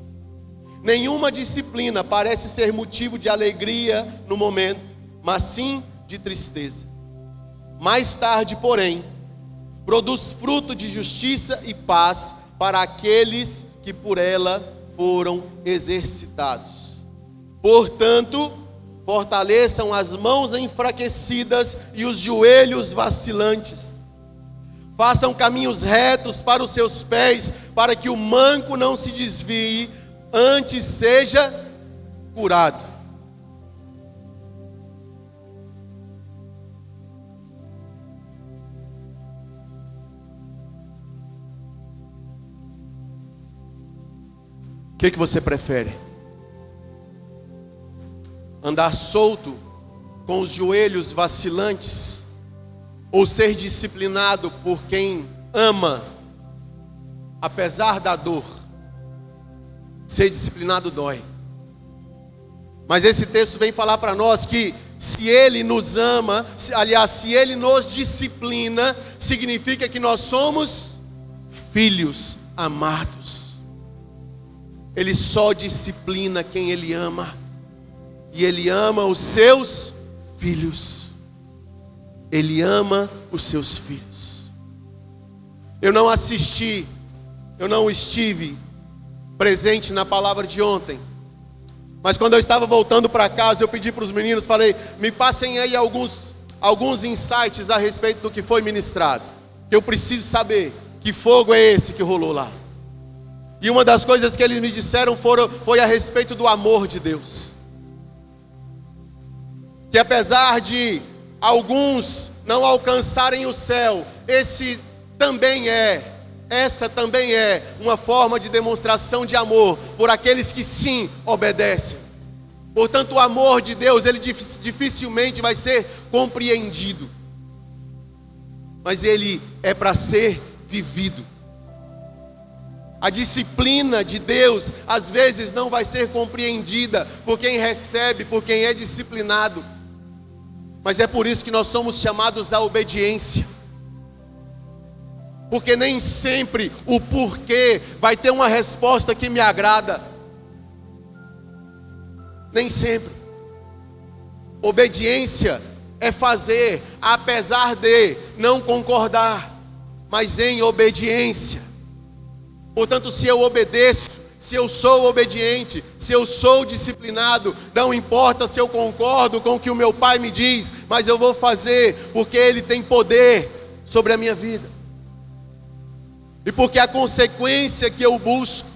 Nenhuma disciplina parece ser motivo de alegria no momento, mas sim de tristeza. Mais tarde, porém, produz fruto de justiça e paz para aqueles que por ela foram exercitados. Portanto, fortaleçam as mãos enfraquecidas e os joelhos vacilantes. Façam caminhos retos para os seus pés, para que o manco não se desvie, antes seja curado. O que você prefere? Andar solto, com os joelhos vacilantes, ou ser disciplinado por quem ama, apesar da dor? Ser disciplinado dói. Mas esse texto vem falar para nós que se Ele nos ama, se Ele nos disciplina, significa que nós somos filhos amados. Ele só disciplina quem Ele ama. E Ele ama os seus filhos. Ele ama os seus filhos. Eu não estive presente na palavra de ontem. Mas quando eu estava voltando para casa, eu pedi para os meninos, falei, me passem aí alguns insights a respeito do que foi ministrado. Eu preciso saber que fogo é esse que rolou lá. E uma das coisas que eles me disseram foi a respeito do amor de Deus. Que apesar de alguns não alcançarem o céu, essa também é uma forma de demonstração de amor por aqueles que sim obedecem. Portanto, o amor de Deus, ele dificilmente vai ser compreendido, mas ele é para ser vivido. A disciplina de Deus, às vezes, não vai ser compreendida por quem recebe, por quem é disciplinado. Mas é por isso que nós somos chamados à obediência. Porque nem sempre o porquê vai ter uma resposta que me agrada. Nem sempre. Obediência é fazer, apesar de não concordar, mas em obediência. Portanto, se eu obedeço, se eu sou obediente, se eu sou disciplinado, não importa se eu concordo com o que o meu pai me diz, mas eu vou fazer, porque ele tem poder sobre a minha vida. E porque a consequência que eu busco,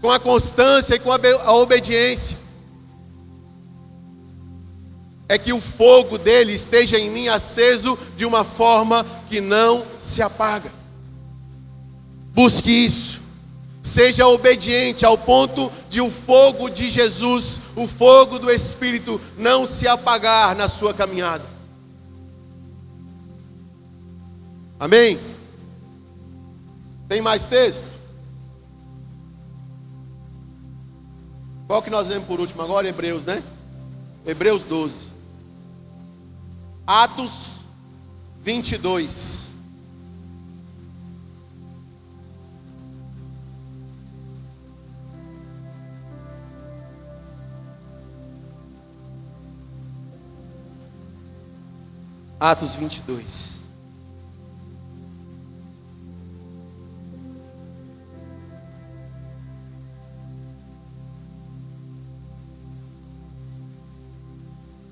com a constância e com a obediência, é que o fogo dele esteja em mim aceso de uma forma que não se apaga. Busque isso. Seja obediente ao ponto de o fogo de Jesus, o fogo do Espírito, não se apagar na sua caminhada. Amém? Tem mais texto? Qual que nós vemos por último agora? Hebreus, né? Hebreus 12. Atos 22. Atos 22.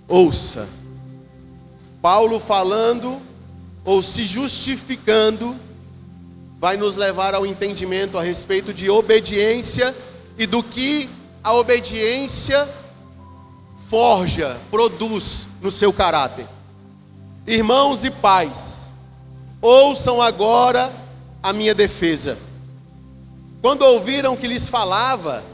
Ouça, Paulo falando ou se justificando vai nos levar ao entendimento a respeito de obediência e do que a obediência forja, produz no seu caráter. Irmãos e pais, ouçam agora a minha defesa. Quando ouviram que lhes falava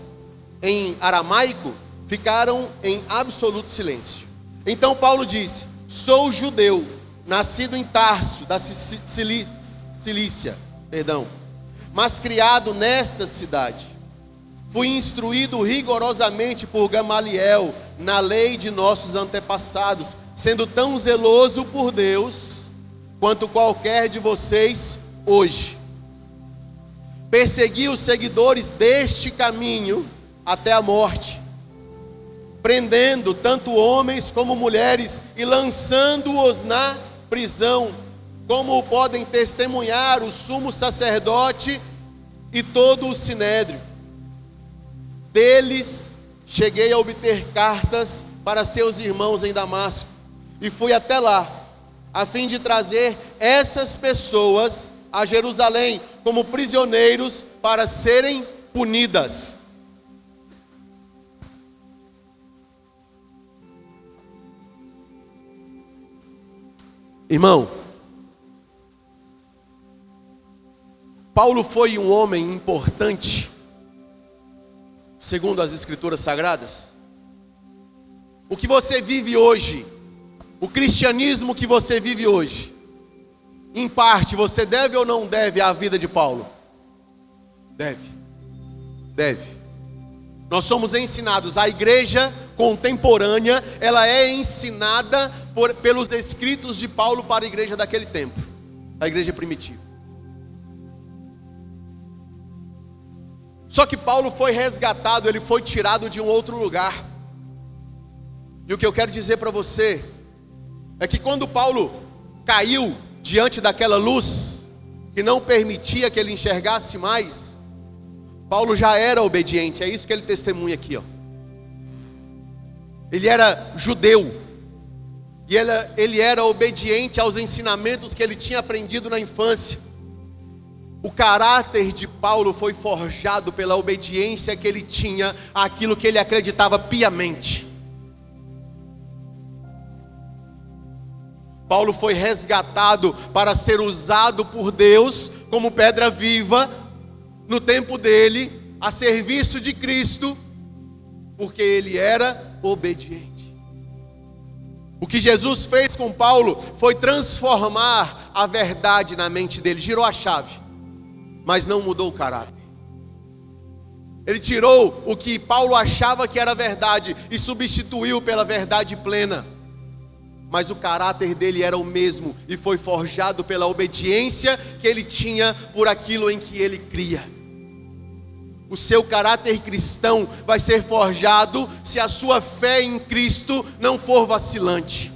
em aramaico, ficaram em absoluto silêncio. Então Paulo disse: sou judeu, nascido em Tarso, da Cilícia, mas criado nesta cidade. Fui instruído rigorosamente por Gamaliel na lei de nossos antepassados, sendo tão zeloso por Deus quanto qualquer de vocês hoje. Persegui os seguidores deste caminho até a morte, prendendo tanto homens como mulheres e lançando-os na prisão, como podem testemunhar o sumo sacerdote e todo o sinédrio. Deles cheguei a obter cartas para seus irmãos em Damasco, e fui até lá, a fim de trazer essas pessoas a Jerusalém como prisioneiros para serem punidas. Irmão, Paulo foi um homem importante, segundo as Escrituras Sagradas. O que você vive hoje, o cristianismo que você vive hoje, em parte, você deve ou não deve à vida de Paulo? Deve. Nós somos ensinados, a igreja contemporânea, ela é ensinada pelos escritos de Paulo para a igreja daquele tempo, a igreja primitiva. Só que Paulo foi resgatado, ele foi tirado de um outro lugar. E o que eu quero dizer para você é que quando Paulo caiu diante daquela luz que não permitia que ele enxergasse mais, Paulo já era obediente. É isso que ele testemunha aqui, ó. Ele era judeu e ele era obediente aos ensinamentos que ele tinha aprendido na infância. O caráter de Paulo foi forjado pela obediência que ele tinha àquilo que ele acreditava piamente. Paulo foi resgatado para ser usado por Deus como pedra viva no tempo dele, a serviço de Cristo, porque ele era obediente. O que Jesus fez com Paulo foi transformar a verdade na mente dele, girou a chave, mas não mudou o caráter. Ele tirou o que Paulo achava que era verdade e substituiu pela verdade plena. Mas o caráter dele era o mesmo e foi forjado pela obediência que ele tinha por aquilo em que ele cria. O seu caráter cristão vai ser forjado se a sua fé em Cristo não for vacilante.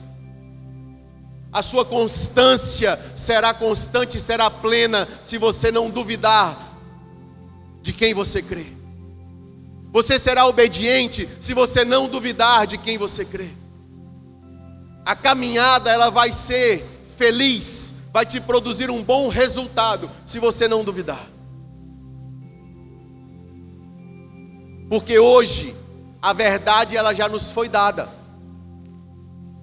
A sua constância será constante, será plena, se você não duvidar de quem você crê. Você será obediente se você não duvidar de quem você crê. A caminhada, ela vai ser feliz, vai te produzir um bom resultado, se você não duvidar. Porque hoje, a verdade, ela já nos foi dada.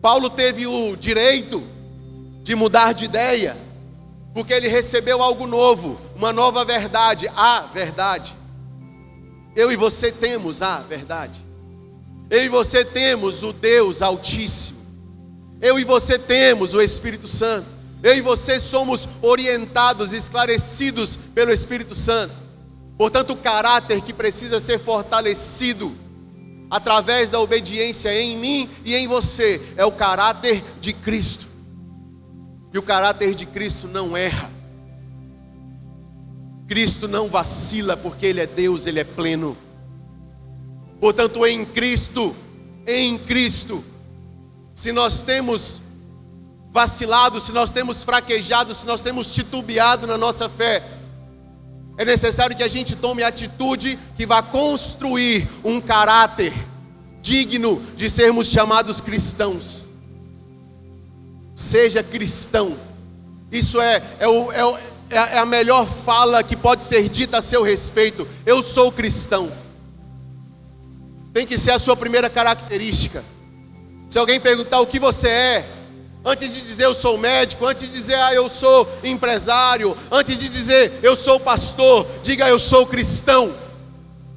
Paulo teve o direito de mudar de ideia, porque ele recebeu algo novo, uma nova verdade, a verdade. Eu e você temos a verdade. Eu e você temos o Deus Altíssimo. Eu e você temos o Espírito Santo. Eu e você somos orientados, esclarecidos pelo Espírito Santo. Portanto, o caráter que precisa ser fortalecido através da obediência em mim e em você é o caráter de Cristo. E o caráter de Cristo não erra. Cristo não vacila, porque Ele é Deus, Ele é pleno. Portanto, em Cristo, se nós temos vacilado, se nós temos fraquejado, se nós temos titubeado na nossa fé, é necessário que a gente tome atitude que vá construir um caráter digno de sermos chamados cristãos. Seja cristão. Isso é a melhor fala que pode ser dita a seu respeito. Eu sou cristão. Tem que ser a sua primeira característica. Se alguém perguntar o que você é, antes de dizer eu sou médico, antes de dizer eu sou empresário, antes de dizer eu sou pastor, diga eu sou cristão.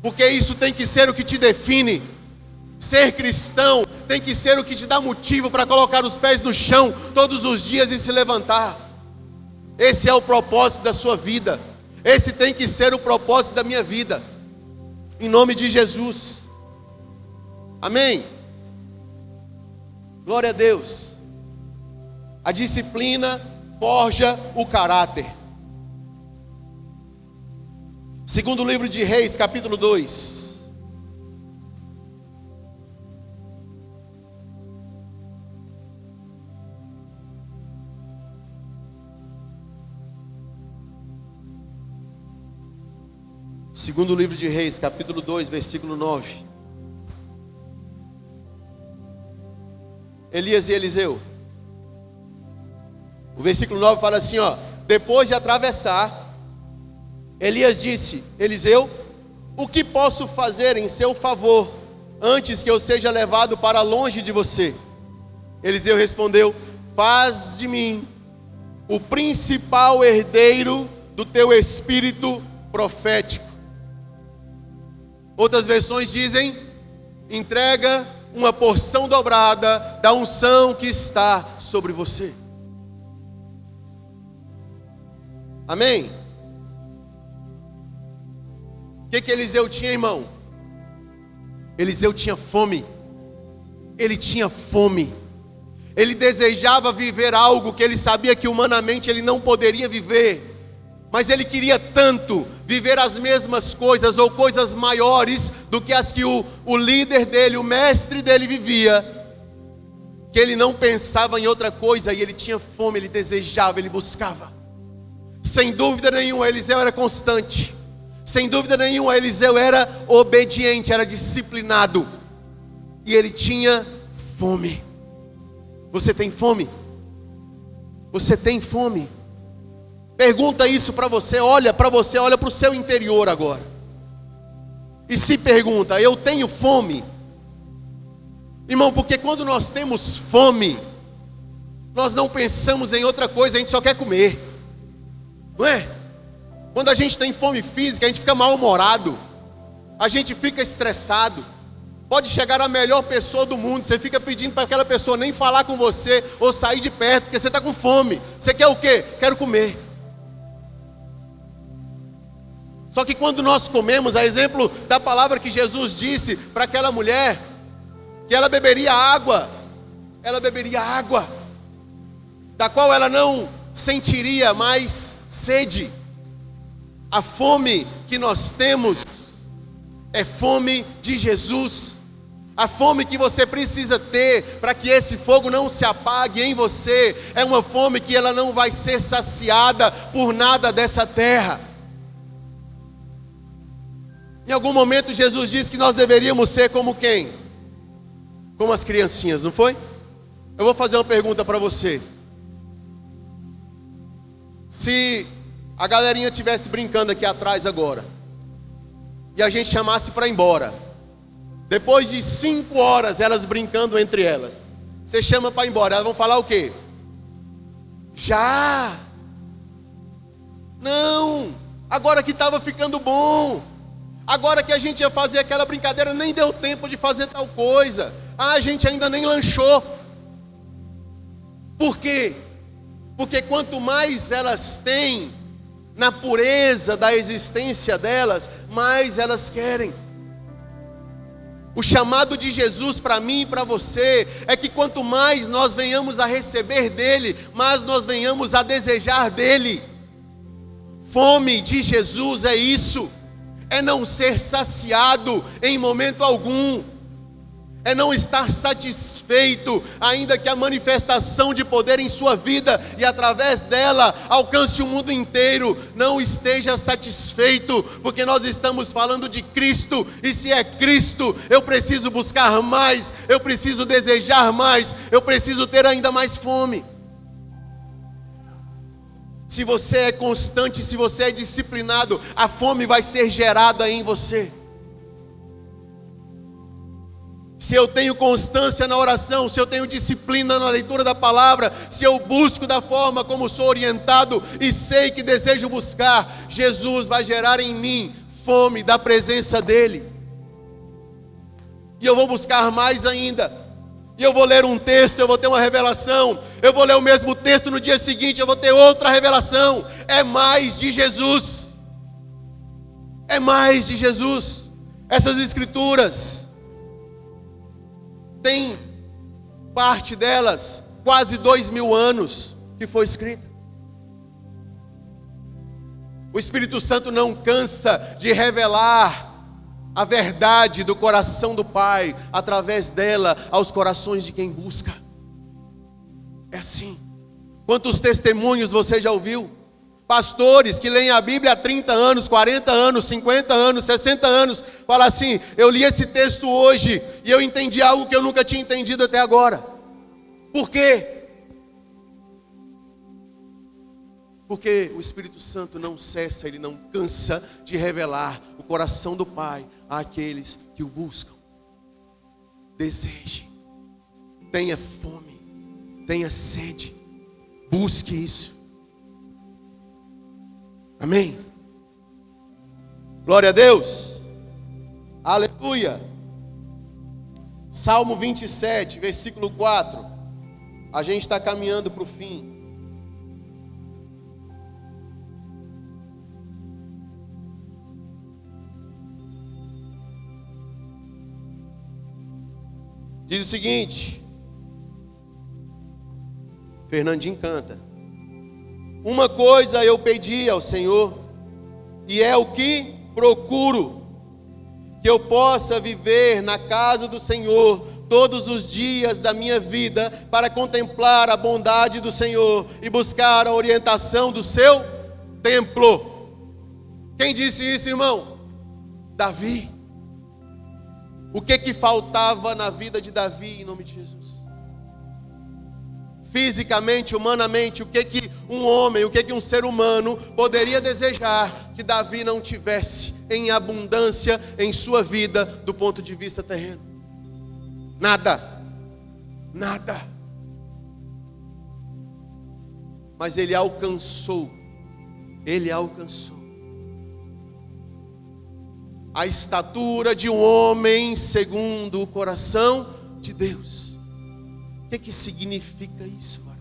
Porque isso tem que ser o que te define. Ser cristão tem que ser o que te dá motivo para colocar os pés no chão todos os dias e se levantar. Esse é o propósito da sua vida. Esse tem que ser o propósito da minha vida. Em nome de Jesus. Amém? Glória a Deus. A disciplina forja o caráter. Segundo livro de Reis, capítulo 2. Segundo livro de Reis, capítulo 2, versículo 9. Elias e Eliseu. O versículo 9 fala assim, depois de atravessar, Elias disse: Eliseu, o que posso fazer em seu favor, antes que eu seja levado para longe de você? Eliseu respondeu: faz de mim o principal herdeiro do teu espírito profético. Outras versões dizem: entrega uma porção dobrada da unção que está sobre você. Amém? O que Eliseu tinha, irmão? Eliseu tinha fome. Ele tinha fome. Ele desejava viver algo que ele sabia que humanamente ele não poderia viver. Mas ele queria tanto viver as mesmas coisas ou coisas maiores do que as que o líder dele, o mestre dele vivia, que ele não pensava em outra coisa e ele tinha fome, ele desejava, ele buscava. Sem dúvida nenhuma, Eliseu era constante. Sem dúvida nenhuma, Eliseu era obediente, era disciplinado. E ele tinha fome. Você tem fome? Você tem fome? Pergunta isso para você, olha para o seu interior agora. E se pergunta, eu tenho fome? Irmão, porque quando nós temos fome, nós não pensamos em outra coisa, a gente só quer comer. Não é? Quando a gente tem fome física, a gente fica mal-humorado. A gente fica estressado. Pode chegar a melhor pessoa do mundo, você fica pedindo para aquela pessoa nem falar com você ou sair de perto, porque você está com fome. Você quer o quê? Quero comer. Só que quando nós comemos, a exemplo da palavra que Jesus disse para aquela mulher, que ela beberia água, da qual ela não sentiria mais sede. A fome que nós temos é fome de Jesus. A fome que você precisa ter para que esse fogo não se apague em você é uma fome que ela não vai ser saciada por nada dessa terra. Em algum momento Jesus disse que nós deveríamos ser como quem? Como as criancinhas, não foi? Eu vou fazer uma pergunta para você. Se a galerinha estivesse brincando aqui atrás agora, e a gente chamasse para ir embora, depois de 5 horas elas brincando entre elas, você chama para ir embora, elas vão falar o quê? Já? Não, agora que estava ficando bom, agora que a gente ia fazer aquela brincadeira, nem deu tempo de fazer tal coisa, a gente ainda nem lanchou. Por quê? Porque quanto mais elas têm na pureza da existência delas, mais elas querem. O chamado de Jesus para mim e para você é que quanto mais nós venhamos a receber dele, mais nós venhamos a desejar dele. Fome de Jesus é isso, é não ser saciado em momento algum, é não estar satisfeito, ainda que a manifestação de poder em sua vida e através dela alcance o mundo inteiro, não esteja satisfeito, porque nós estamos falando de Cristo, e se é Cristo, eu preciso buscar mais, eu preciso desejar mais, eu preciso ter ainda mais fome. Se você é constante, se você é disciplinado, a fome vai ser gerada em você. Se eu tenho constância na oração, se eu tenho disciplina na leitura da palavra, se eu busco da forma como sou orientado e sei que desejo buscar, Jesus vai gerar em mim fome da presença dEle. E eu vou buscar mais ainda. E eu vou ler um texto, eu vou ter uma revelação. Eu vou ler o mesmo texto no dia seguinte, eu vou ter outra revelação. É mais de Jesus. É mais de Jesus. Essas escrituras tem parte delas quase 2000 anos que foi escrita. O Espírito Santo não cansa de revelar a verdade do coração do Pai através dela aos corações de quem busca. É assim. Quantos testemunhos você já ouviu? Pastores que leem a Bíblia há 30 anos, 40 anos, 50 anos, 60 anos, falam assim, eu li esse texto hoje e eu entendi algo que eu nunca tinha entendido até agora. Por quê? Porque o Espírito Santo não cessa, ele não cansa de revelar o coração do Pai àqueles que o buscam. Deseje, tenha fome, tenha sede, busque isso. Amém? Glória a Deus. Aleluia. Salmo 27, versículo 4. A gente está caminhando para o fim. Diz o seguinte. Fernandinho canta. Uma coisa eu pedi ao Senhor, e é o que procuro, que eu possa viver na casa do Senhor todos os dias da minha vida, para contemplar a bondade do Senhor e buscar a orientação do seu templo. Quem disse isso, irmão? Davi. O que faltava na vida de Davi, em nome de Jesus? fisicamente, humanamente, o que um homem, o que um ser humano poderia desejar que Davi não tivesse em abundância em sua vida do ponto de vista terreno? Nada. Nada. Mas ele alcançou a estatura de um homem segundo o coração de Deus. O que significa isso, varão?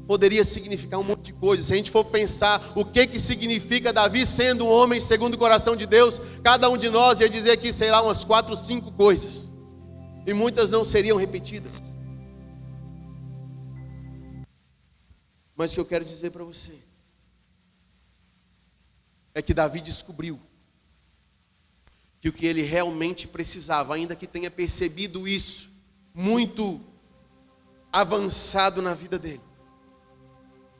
Poderia significar um monte de coisas. Se a gente for pensar o que significa Davi sendo um homem segundo o coração de Deus, cada um de nós ia dizer aqui, sei lá, umas 4 ou 5 coisas. E muitas não seriam repetidas. Mas o que eu quero dizer para você é que Davi descobriu que o que ele realmente precisava, ainda que tenha percebido isso muito avançado na vida dele,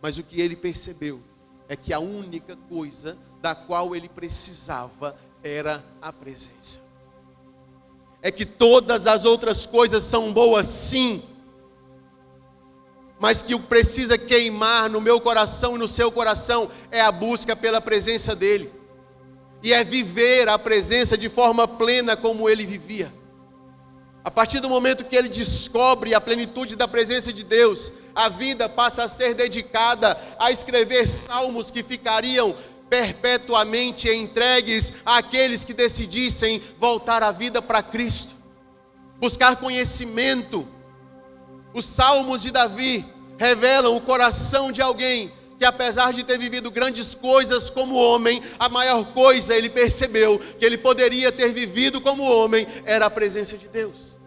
mas o que ele percebeu é que a única coisa da qual ele precisava era a presença. É que todas as outras coisas são boas, sim, mas que o que precisa queimar no meu coração e no seu coração é a busca pela presença dele. E é viver a presença de forma plena como ele vivia. A partir do momento que ele descobre a plenitude da presença de Deus, a vida passa a ser dedicada a escrever salmos que ficariam perpetuamente entregues àqueles que decidissem voltar a vida para Cristo, buscar conhecimento. Os salmos de Davi revelam o coração de alguém que, apesar de ter vivido grandes coisas como homem, a maior coisa ele percebeu que ele poderia ter vivido como homem era a presença de Deus.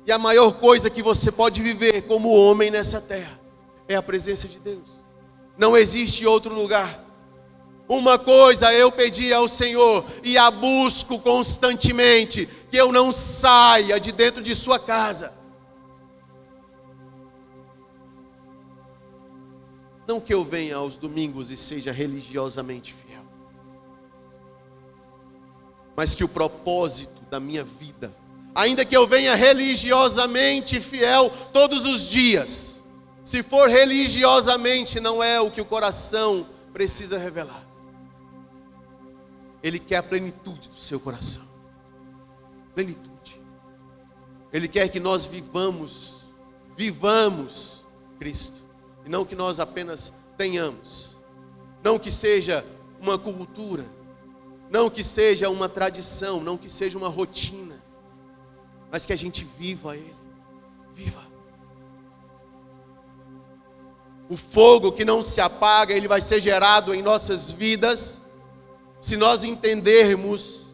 E a maior coisa que você pode viver como homem nessa terra é a presença de Deus. Não existe outro lugar. Uma coisa eu pedi ao Senhor e a busco constantemente, que eu não saia de dentro de sua casa. Não que eu venha aos domingos e seja religiosamente fiel, mas que o propósito da minha vida, ainda que eu venha religiosamente fiel todos os dias, se for religiosamente, não é o que o coração precisa revelar. Ele quer a plenitude do seu coração. Plenitude. Ele quer que nós vivamos Cristo. E não que nós apenas tenhamos. Não que seja uma cultura. Não que seja uma tradição. Não que seja uma rotina. Mas que a gente viva Ele. Viva. O fogo que não se apaga, ele vai ser gerado em nossas vidas, se nós entendermos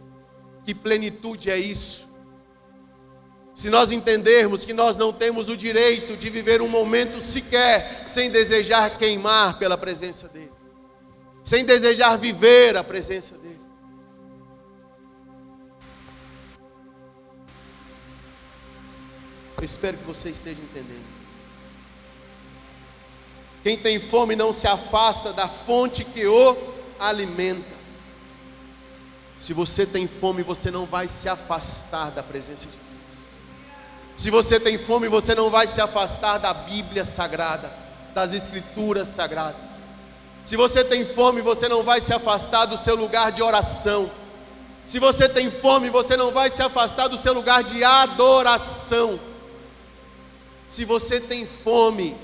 que plenitude é isso. Se nós entendermos que nós não temos o direito de viver um momento sequer sem desejar queimar pela presença dEle, sem desejar viver a presença dEle. Eu espero que você esteja entendendo. Quem tem fome não se afasta da fonte que o alimenta. Se você tem fome, você não vai se afastar da presença de Deus. Se você tem fome, você não vai se afastar da Bíblia Sagrada, das Escrituras Sagradas. Se você tem fome, você não vai se afastar do seu lugar de oração. Se você tem fome, você não vai se afastar do seu lugar de adoração. Se você tem fome,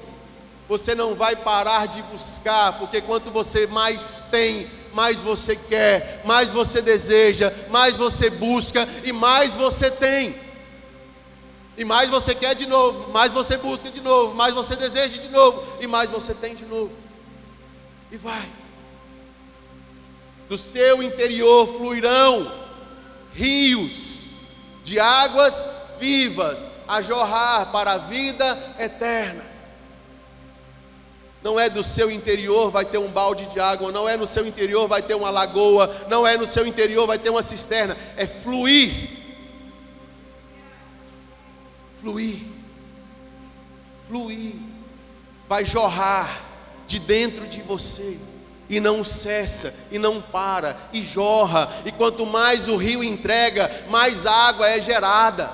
você não vai parar de buscar, porque quanto você mais tem, mais você quer, mais você deseja, mais você busca e mais você tem. E mais você quer de novo, mais você busca de novo, mais você deseja de novo e mais você tem de novo. E vai. Do seu interior fluirão rios de águas vivas a jorrar para a vida eterna. Não é do seu interior vai ter um balde de água, não é no seu interior vai ter uma lagoa, não é no seu interior vai ter uma cisterna, é fluir. Fluir. Fluir. Vai jorrar de dentro de você. E não cessa, e não para, e jorra. E quanto mais o rio entrega, mais água é gerada.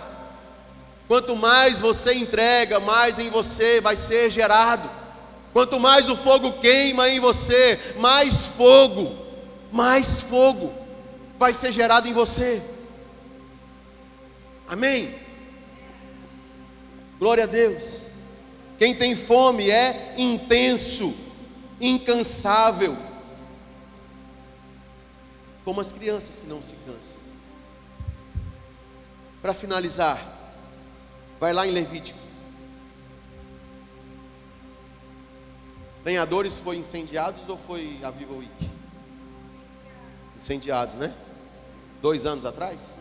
Quanto mais você entrega, mais em você vai ser gerado. Quanto mais o fogo queima em você, mais fogo vai ser gerado em você. Amém? Glória a Deus. Quem tem fome é intenso, incansável, como as crianças que não se cansam. Para finalizar, vai lá em Levítico. Lenhadores foi incendiados ou foi a Viva Week? Incendiados, né? 2 anos atrás?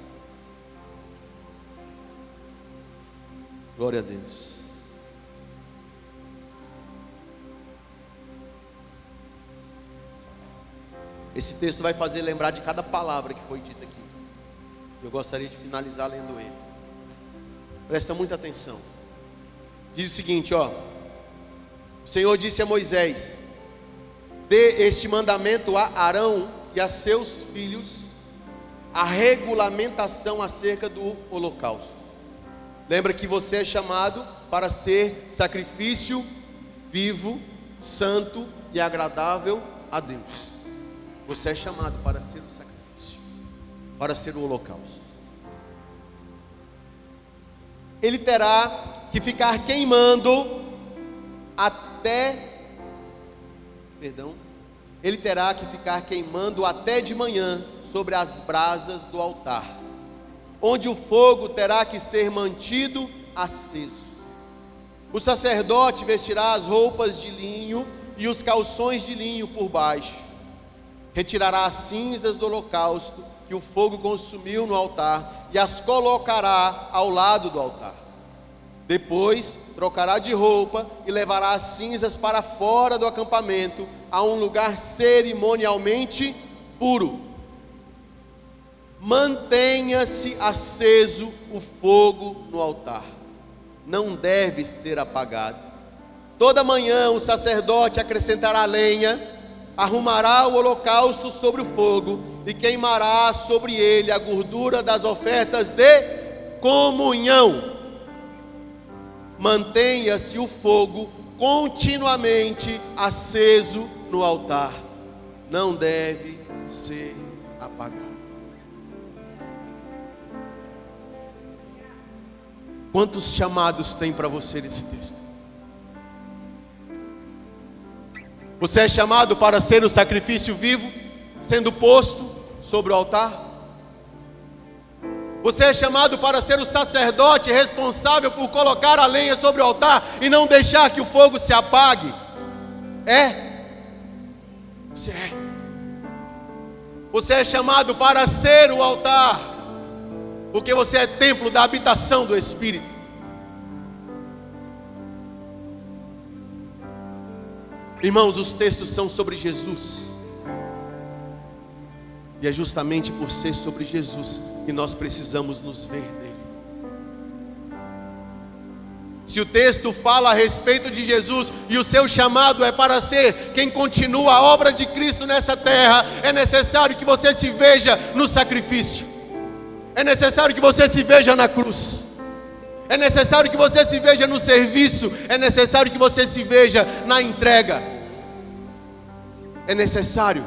Glória a Deus. Esse texto vai fazer lembrar de cada palavra que foi dita aqui. Eu gostaria de finalizar lendo ele. Presta muita atenção. Diz o seguinte, ó. O Senhor disse a Moisés: dê este mandamento a Arão e a seus filhos, a regulamentação acerca do holocausto. Lembra que você é chamado para ser sacrifício vivo, santo e agradável a Deus. Você é chamado para ser o sacrifício, para ser o holocausto. Ele terá que ficar queimando ele terá que ficar queimando até de manhã sobre as brasas do altar, onde o fogo terá que ser mantido aceso. O sacerdote vestirá as roupas de linho e os calções de linho por baixo. Retirará as cinzas do holocausto que o fogo consumiu no altar e as colocará ao lado do altar. Depois trocará de roupa e levará as cinzas para fora do acampamento, a um lugar cerimonialmente puro. Mantenha-se aceso o fogo no altar, não deve ser apagado. Toda manhã o sacerdote acrescentará lenha, arrumará o holocausto sobre o fogo e queimará sobre ele a gordura das ofertas de comunhão. Mantenha-se o fogo continuamente aceso no altar, não deve ser apagado. Quantos chamados tem para você nesse texto? Você é chamado para ser o sacrifício vivo, sendo posto sobre o altar? Você é chamado para ser o sacerdote responsável por colocar a lenha sobre o altar e não deixar que o fogo se apague? Você é. Você é chamado para ser o altar, porque você é templo da habitação do Espírito. Irmãos, os textos são sobre Jesus. E é justamente por ser sobre Jesus que nós precisamos nos ver nele. Se o texto fala a respeito de Jesus e o seu chamado é para ser quem continua a obra de Cristo nessa terra, é necessário que você se veja no sacrifício. É necessário que você se veja na cruz. É necessário que você se veja no serviço. É necessário que você se veja na entrega. É necessário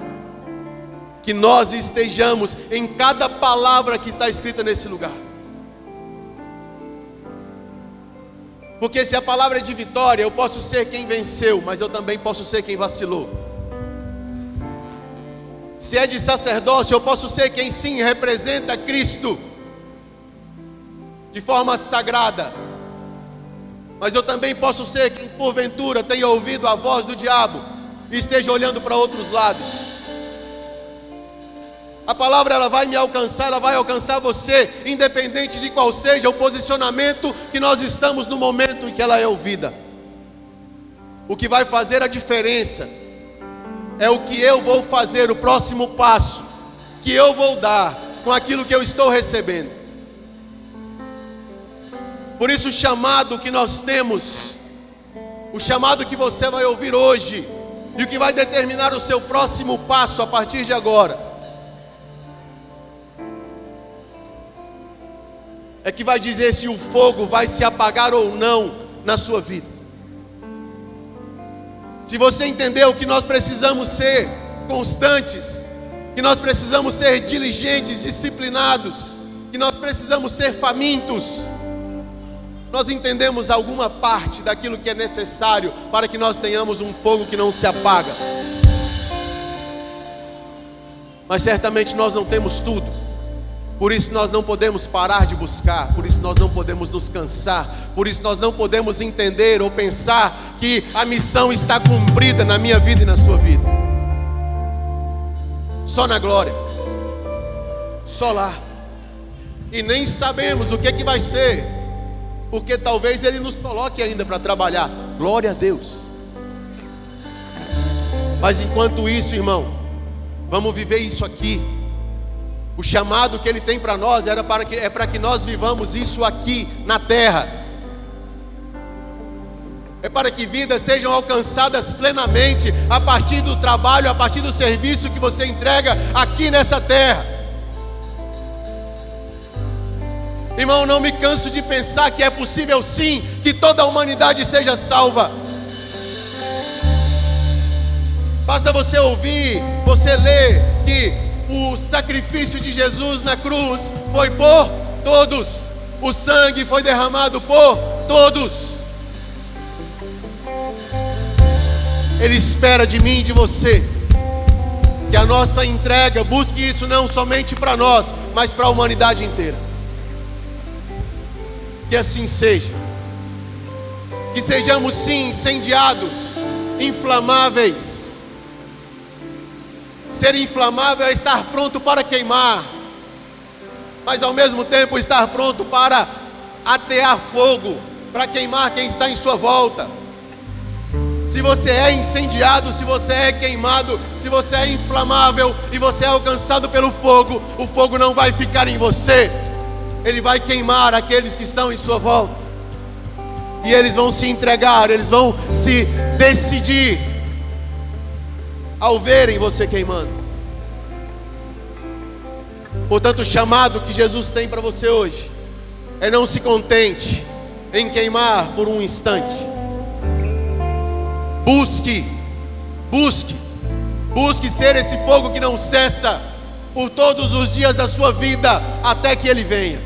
que nós estejamos em cada palavra que está escrita nesse lugar. Porque se a palavra é de vitória, eu posso ser quem venceu, mas eu também posso ser quem vacilou. Se é de sacerdócio, eu posso ser quem sim representa Cristo de forma sagrada, mas eu também posso ser quem porventura tenha ouvido a voz do diabo e esteja olhando para outros lados. A palavra ela vai me alcançar, ela vai alcançar você, independente de qual seja o posicionamento que nós estamos no momento em que ela é ouvida. O que vai fazer a diferença é o que eu vou fazer, o próximo passo que eu vou dar com aquilo que eu estou recebendo. Por isso o chamado que nós temos, o chamado que você vai ouvir hoje, e o que vai determinar o seu próximo passo a partir de agora, é que vai dizer se o fogo vai se apagar ou não na sua vida. Se você entendeu que nós precisamos ser constantes, que nós precisamos ser diligentes, disciplinados, que nós precisamos ser famintos, nós entendemos alguma parte daquilo que é necessário para que nós tenhamos um fogo que não se apaga. Mas certamente nós não temos tudo. Por isso nós não podemos parar de buscar, por isso nós não podemos nos cansar, por isso nós não podemos entender ou pensar que a missão está cumprida na minha vida e na sua vida. Só na glória, só lá. E nem sabemos o que vai ser, porque talvez Ele nos coloque ainda para trabalhar. Glória a Deus. Mas enquanto isso, irmão, vamos viver isso aqui. O chamado que Ele tem para nós é para que nós vivamos isso aqui na terra. É para que vidas sejam alcançadas plenamente a partir do trabalho, a partir do serviço que você entrega aqui nessa terra. Irmão, não me canso de pensar que é possível sim que toda a humanidade seja salva. Basta você ouvir, você ler que o sacrifício de Jesus na cruz foi por todos. O sangue foi derramado por todos. Ele espera de mim e de você que a nossa entrega busque isso não somente para nós, mas para a humanidade inteira. Que assim seja. Que sejamos sim incendiados, inflamáveis. Ser inflamável é estar pronto para queimar, mas ao mesmo tempo estar pronto para atear fogo, para queimar quem está em sua volta. Se você é incendiado, se você é queimado, se você é inflamável e você é alcançado pelo fogo, o fogo não vai ficar em você, ele vai queimar aqueles que estão em sua volta, e eles vão se entregar, eles vão se decidir ao verem você queimando. Portanto, o chamado que Jesus tem para você hoje é: não se contente em queimar por um instante. Busque ser esse fogo que não cessa por todos os dias da sua vida, até que Ele venha.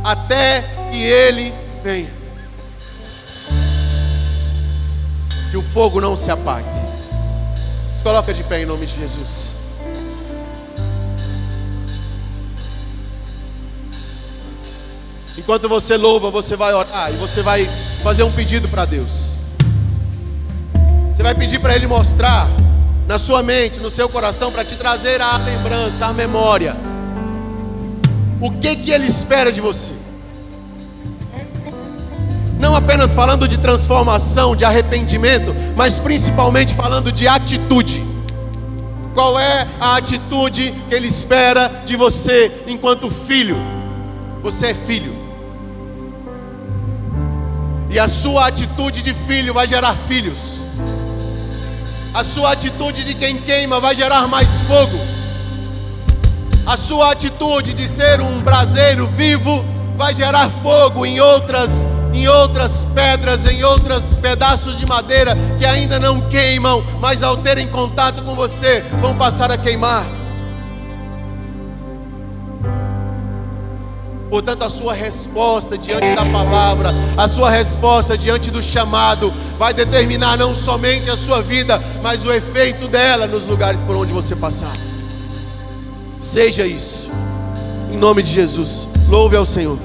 Até que Ele venha. Que o fogo não se apague. Se coloca de pé em nome de Jesus. Enquanto você louva, você vai orar e você vai fazer um pedido para Deus. Você vai pedir para Ele mostrar na sua mente, no seu coração, para te trazer a lembrança, a memória, o que Ele espera de você. Não apenas falando de transformação, de arrependimento, mas principalmente falando de atitude. Qual é a atitude que Ele espera de você enquanto filho? Você é filho. E a sua atitude de filho vai gerar filhos. A sua atitude de quem queima vai gerar mais fogo. A sua atitude de ser um braseiro vivo vai gerar fogo em outras pedras, em outros pedaços de madeira que ainda não queimam, mas ao terem contato com você, vão passar a queimar. Portanto, a sua resposta diante da palavra, a sua resposta diante do chamado, vai determinar não somente a sua vida, mas o efeito dela nos lugares por onde você passar. Seja isso, em nome de Jesus. Louve ao Senhor.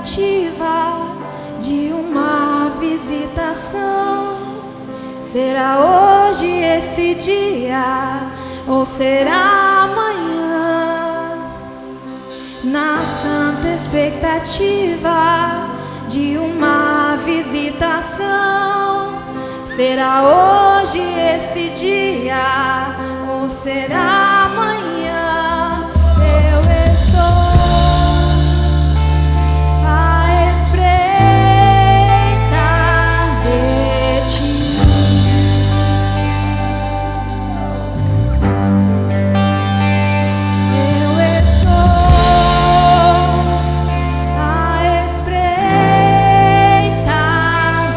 expectativa de uma visitação. Será hoje esse dia ou será amanhã? Na santa expectativa de uma visitação. Será hoje esse dia ou será amanhã? Eu estou à espreita de ti. Eu estou à espreita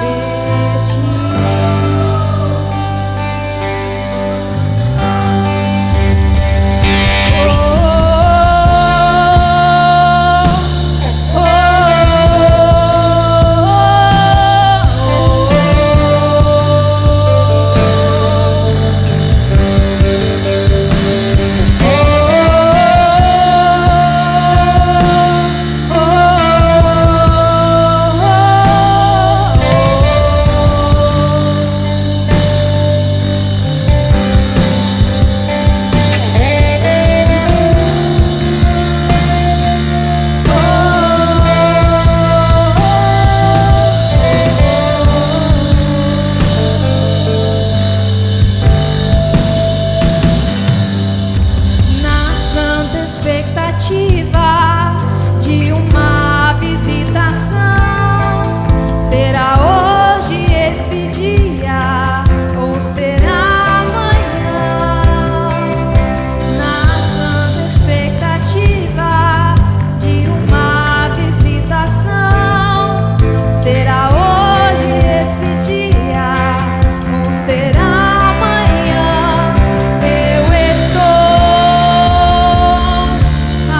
de ti. Expectativa de uma visitação. Será hoje esse dia ou será amanhã? Na santa expectativa de uma visitação. Será hoje esse dia ou será amanhã? Eu estou à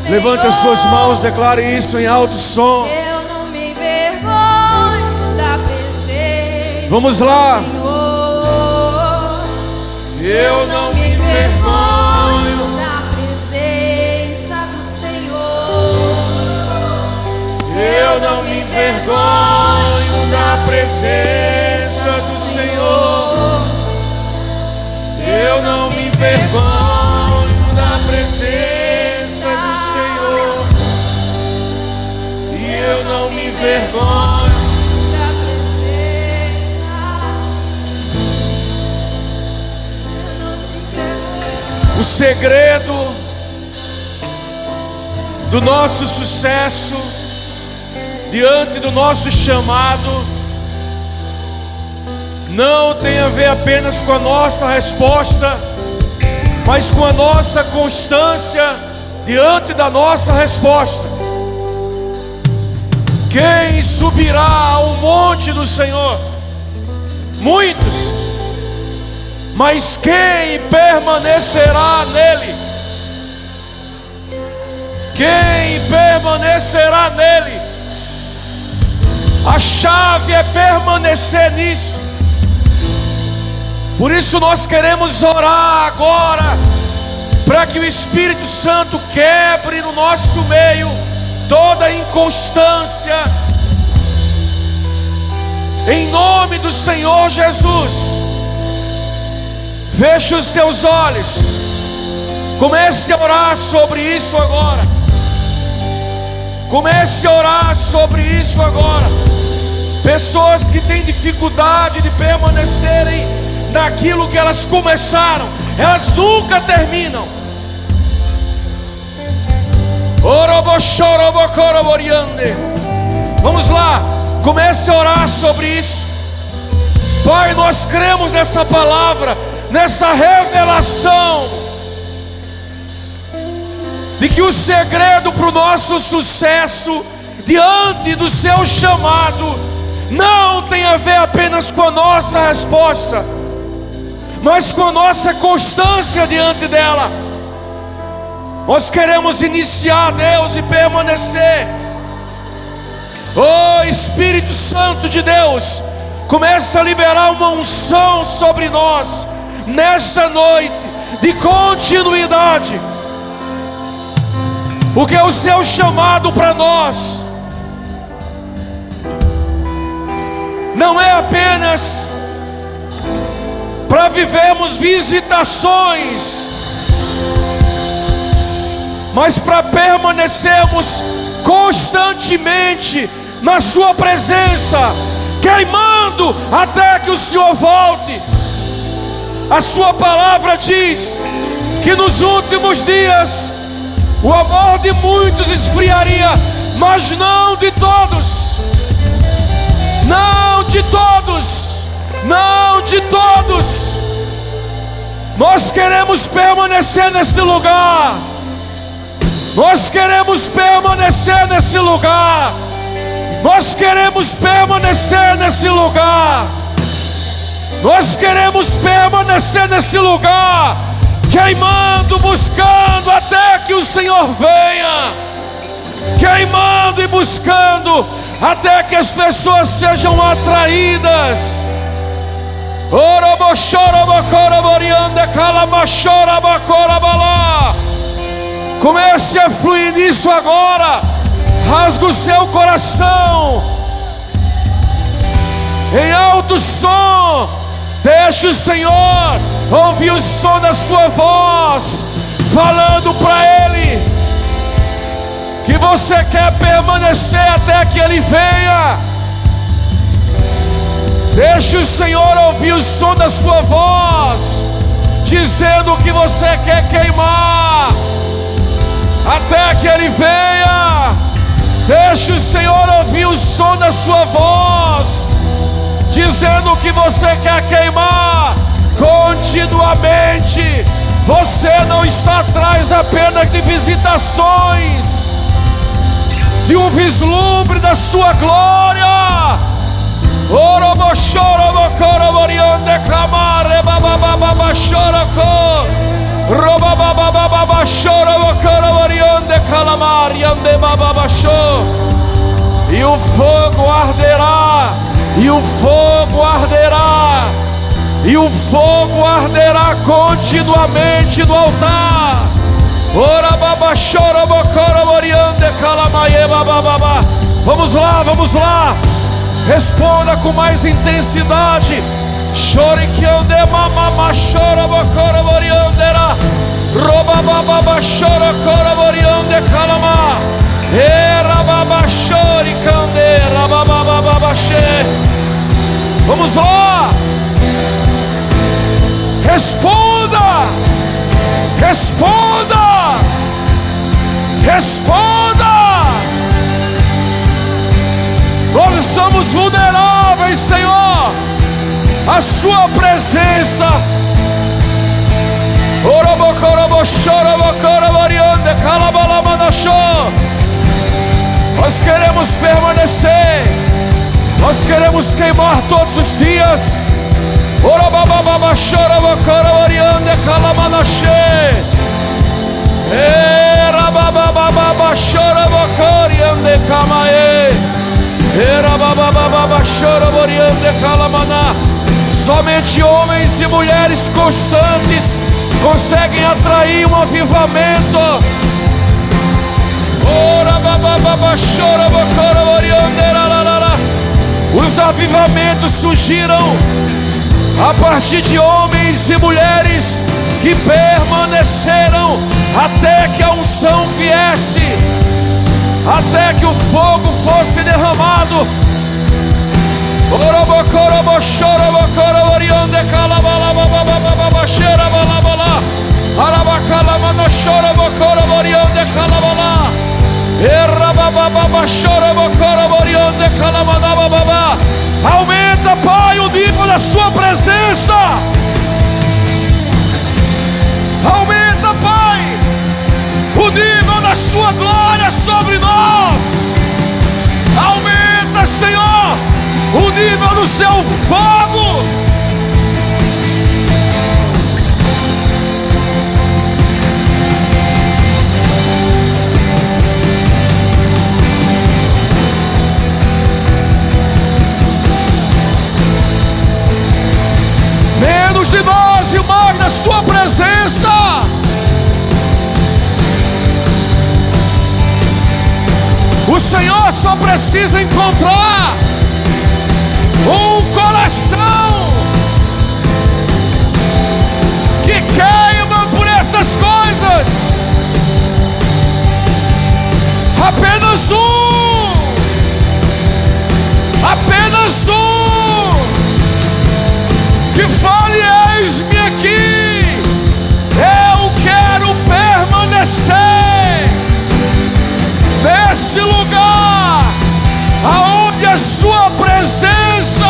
Senhor. Levante as suas mãos, declare isso em alto som. Eu não me envergonho da presença Vamos lá. do Senhor. Eu não me envergonho. da presença do Senhor. Eu não me envergonho da presença do Senhor. Eu não me envergonho da presença do Senhor. E eu não me envergonho. Da presença. O segredo do nosso sucesso diante do nosso chamado não tem a ver apenas com a nossa resposta, mas com a nossa constância diante da nossa resposta. Quem subirá ao monte do Senhor? Muitos. Mas quem permanecerá nele? Quem permanecerá nele? A chave é permanecer nisso. Por isso nós queremos orar agora, para que o Espírito Santo quebre no nosso meio toda inconstância, em nome do Senhor Jesus. Feche os seus olhos, comece a orar sobre isso agora. Comece a orar sobre isso agora. Pessoas que têm dificuldade de permanecerem naquilo que elas começaram, elas nunca terminam. Vamos lá, comece a orar sobre isso. Pai, nós cremos nessa palavra, nessa revelação de que o segredo para o nosso sucesso diante do seu chamado não tem a ver apenas com a nossa resposta, mas com a nossa constância diante dela. Nós queremos iniciar, Deus, e permanecer. Oh Espírito Santo de Deus, começa a liberar uma unção sobre nós nessa noite de continuidade, porque o seu chamado para nós não é apenas para vivermos visitações, mas para permanecermos constantemente na sua presença, queimando até que o Senhor volte. A sua palavra diz que nos últimos dias o amor de muitos esfriaria, mas não de todos. Não de todos. Não de todos. Nós queremos permanecer nesse lugar. Nós queremos permanecer nesse lugar. Nós queremos permanecer nesse lugar. Nós queremos permanecer nesse lugar, queimando, buscando até que o Senhor venha. Queimando e buscando até que as pessoas sejam atraídas. Comece a fluir nisso agora. Rasga o seu coração em alto som. Deixe o Senhor ouvir o som da sua voz, falando para Ele que você quer permanecer até que Ele venha. Deixe o Senhor ouvir o som da sua voz, dizendo que você quer queimar até que Ele venha. Deixe o Senhor ouvir o som da sua voz, dizendo que você quer queimar continuamente. Você não está atrás apenas de visitações, de um vislumbre da sua glória. calamari ande bababachô. E o fogo arderá, e o fogo arderá, e o fogo arderá continuamente no altar. Ora babachora bocora moriande calamaie bababá. Vamos lá, vamos lá. Responda com mais intensidade. Chore que ande mamama chora bocora moriandera. Roba bababa chora cora moriande calama. Era babachore candeira babababaxê. Vamos lá. Responda. Responda. Responda. Nós estamos vulneráveis, Senhor, a sua presença. Nós queremos permanecer, nós queremos queimar todos os dias. Somente homens e mulheres constantes conseguem atrair um avivamento. Os avivamentos surgiram a partir de homens e mulheres que permaneceram até que a unção viesse, até que o fogo fosse derramado. Aumenta, Pai, o nível da sua presença. Aumenta, Pai, o nível da sua glória sobre nós. Aumenta, Senhor, o nível do seu fogo. Menos de nós e mais da sua presença. O Senhor só precisa encontrar um coração que queima por essas coisas. Apenas um. Apenas um. Que fale: eis-me aqui. Eu quero permanecer nesse lugar aonde a sua presença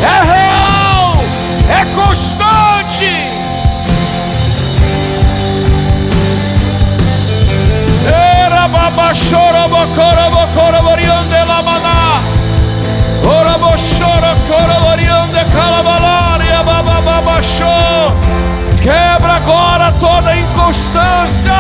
é real, é constante. Era babachora bocora bocora variande la maná. Ora bochora cora variande calabalaria babababachô. Quebra agora toda inconstância.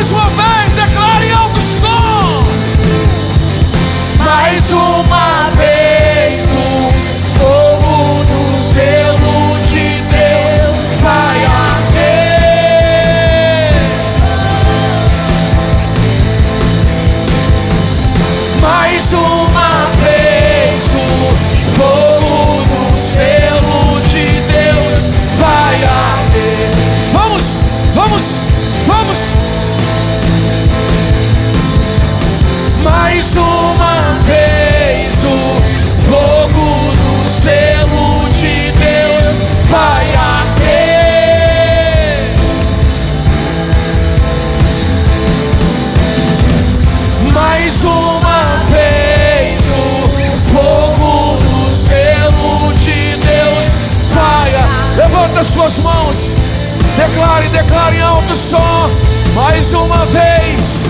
Mais uma vez, declare em alto som. Mais uma vez o fogo do zelo de Deus vai arder. Mais uma vez o fogo do zelo de Deus vai arder. Vamos, vamos, vamos. Mais uma vez o fogo do zelo de Deus vai arder. Mais uma vez o fogo do zelo de Deus vai arder. Levanta suas mãos. Declare, declare em alto som. Mais uma vez.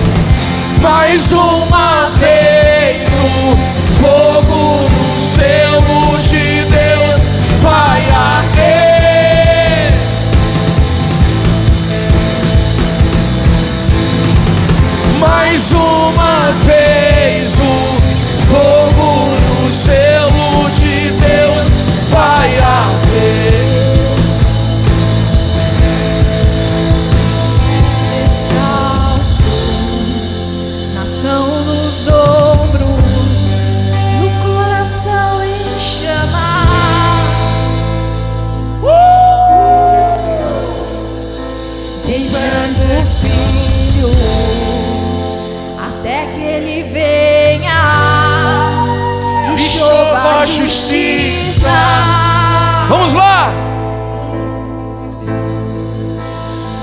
Mais uma vez o fogo do zelo de Deus vai arder. Mais uma vez o fogo do zelo de Deus vai arder. Nação nos ombros, no coração em chamas, beijando o Filho, até que Ele venha e chova a justiça. Vamos lá.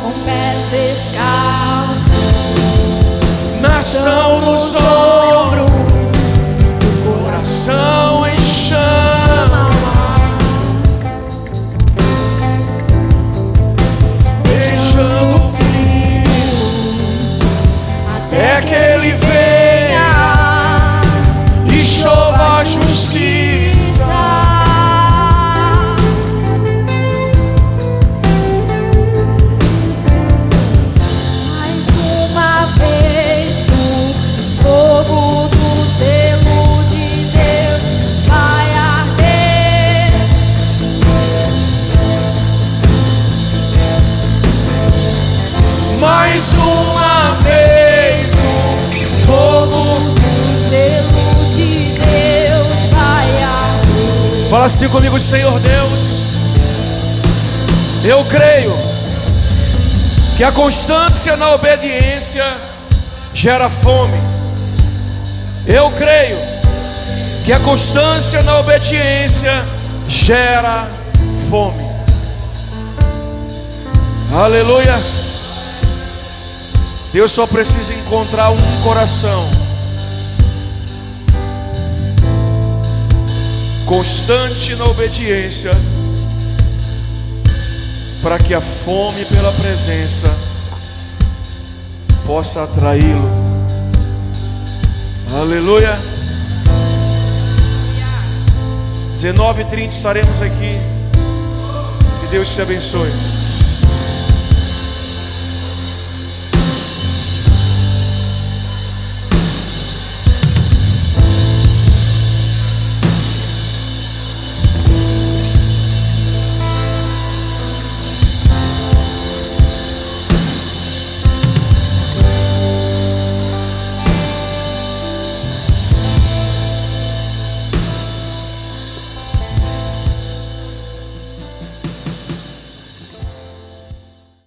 Com pés descalços, Nação nos ombros, coração em chamas, beijando o Filho, até que Ele venha e chova a justiça. Mais uma vez o fogo do zelo de Deus vai arder. Mais uma vez o fogo. O zelo de Deus vai arder. Fala assim comigo, Senhor Deus. Eu creio que a constância na obediência gera fome. Eu creio que a constância na obediência gera fome. Aleluia. Deus só precisa encontrar um coração constante na obediência, para que a fome pela presença possa atraí-lo. Aleluia. 19h30 estaremos aqui. Que Deus te abençoe.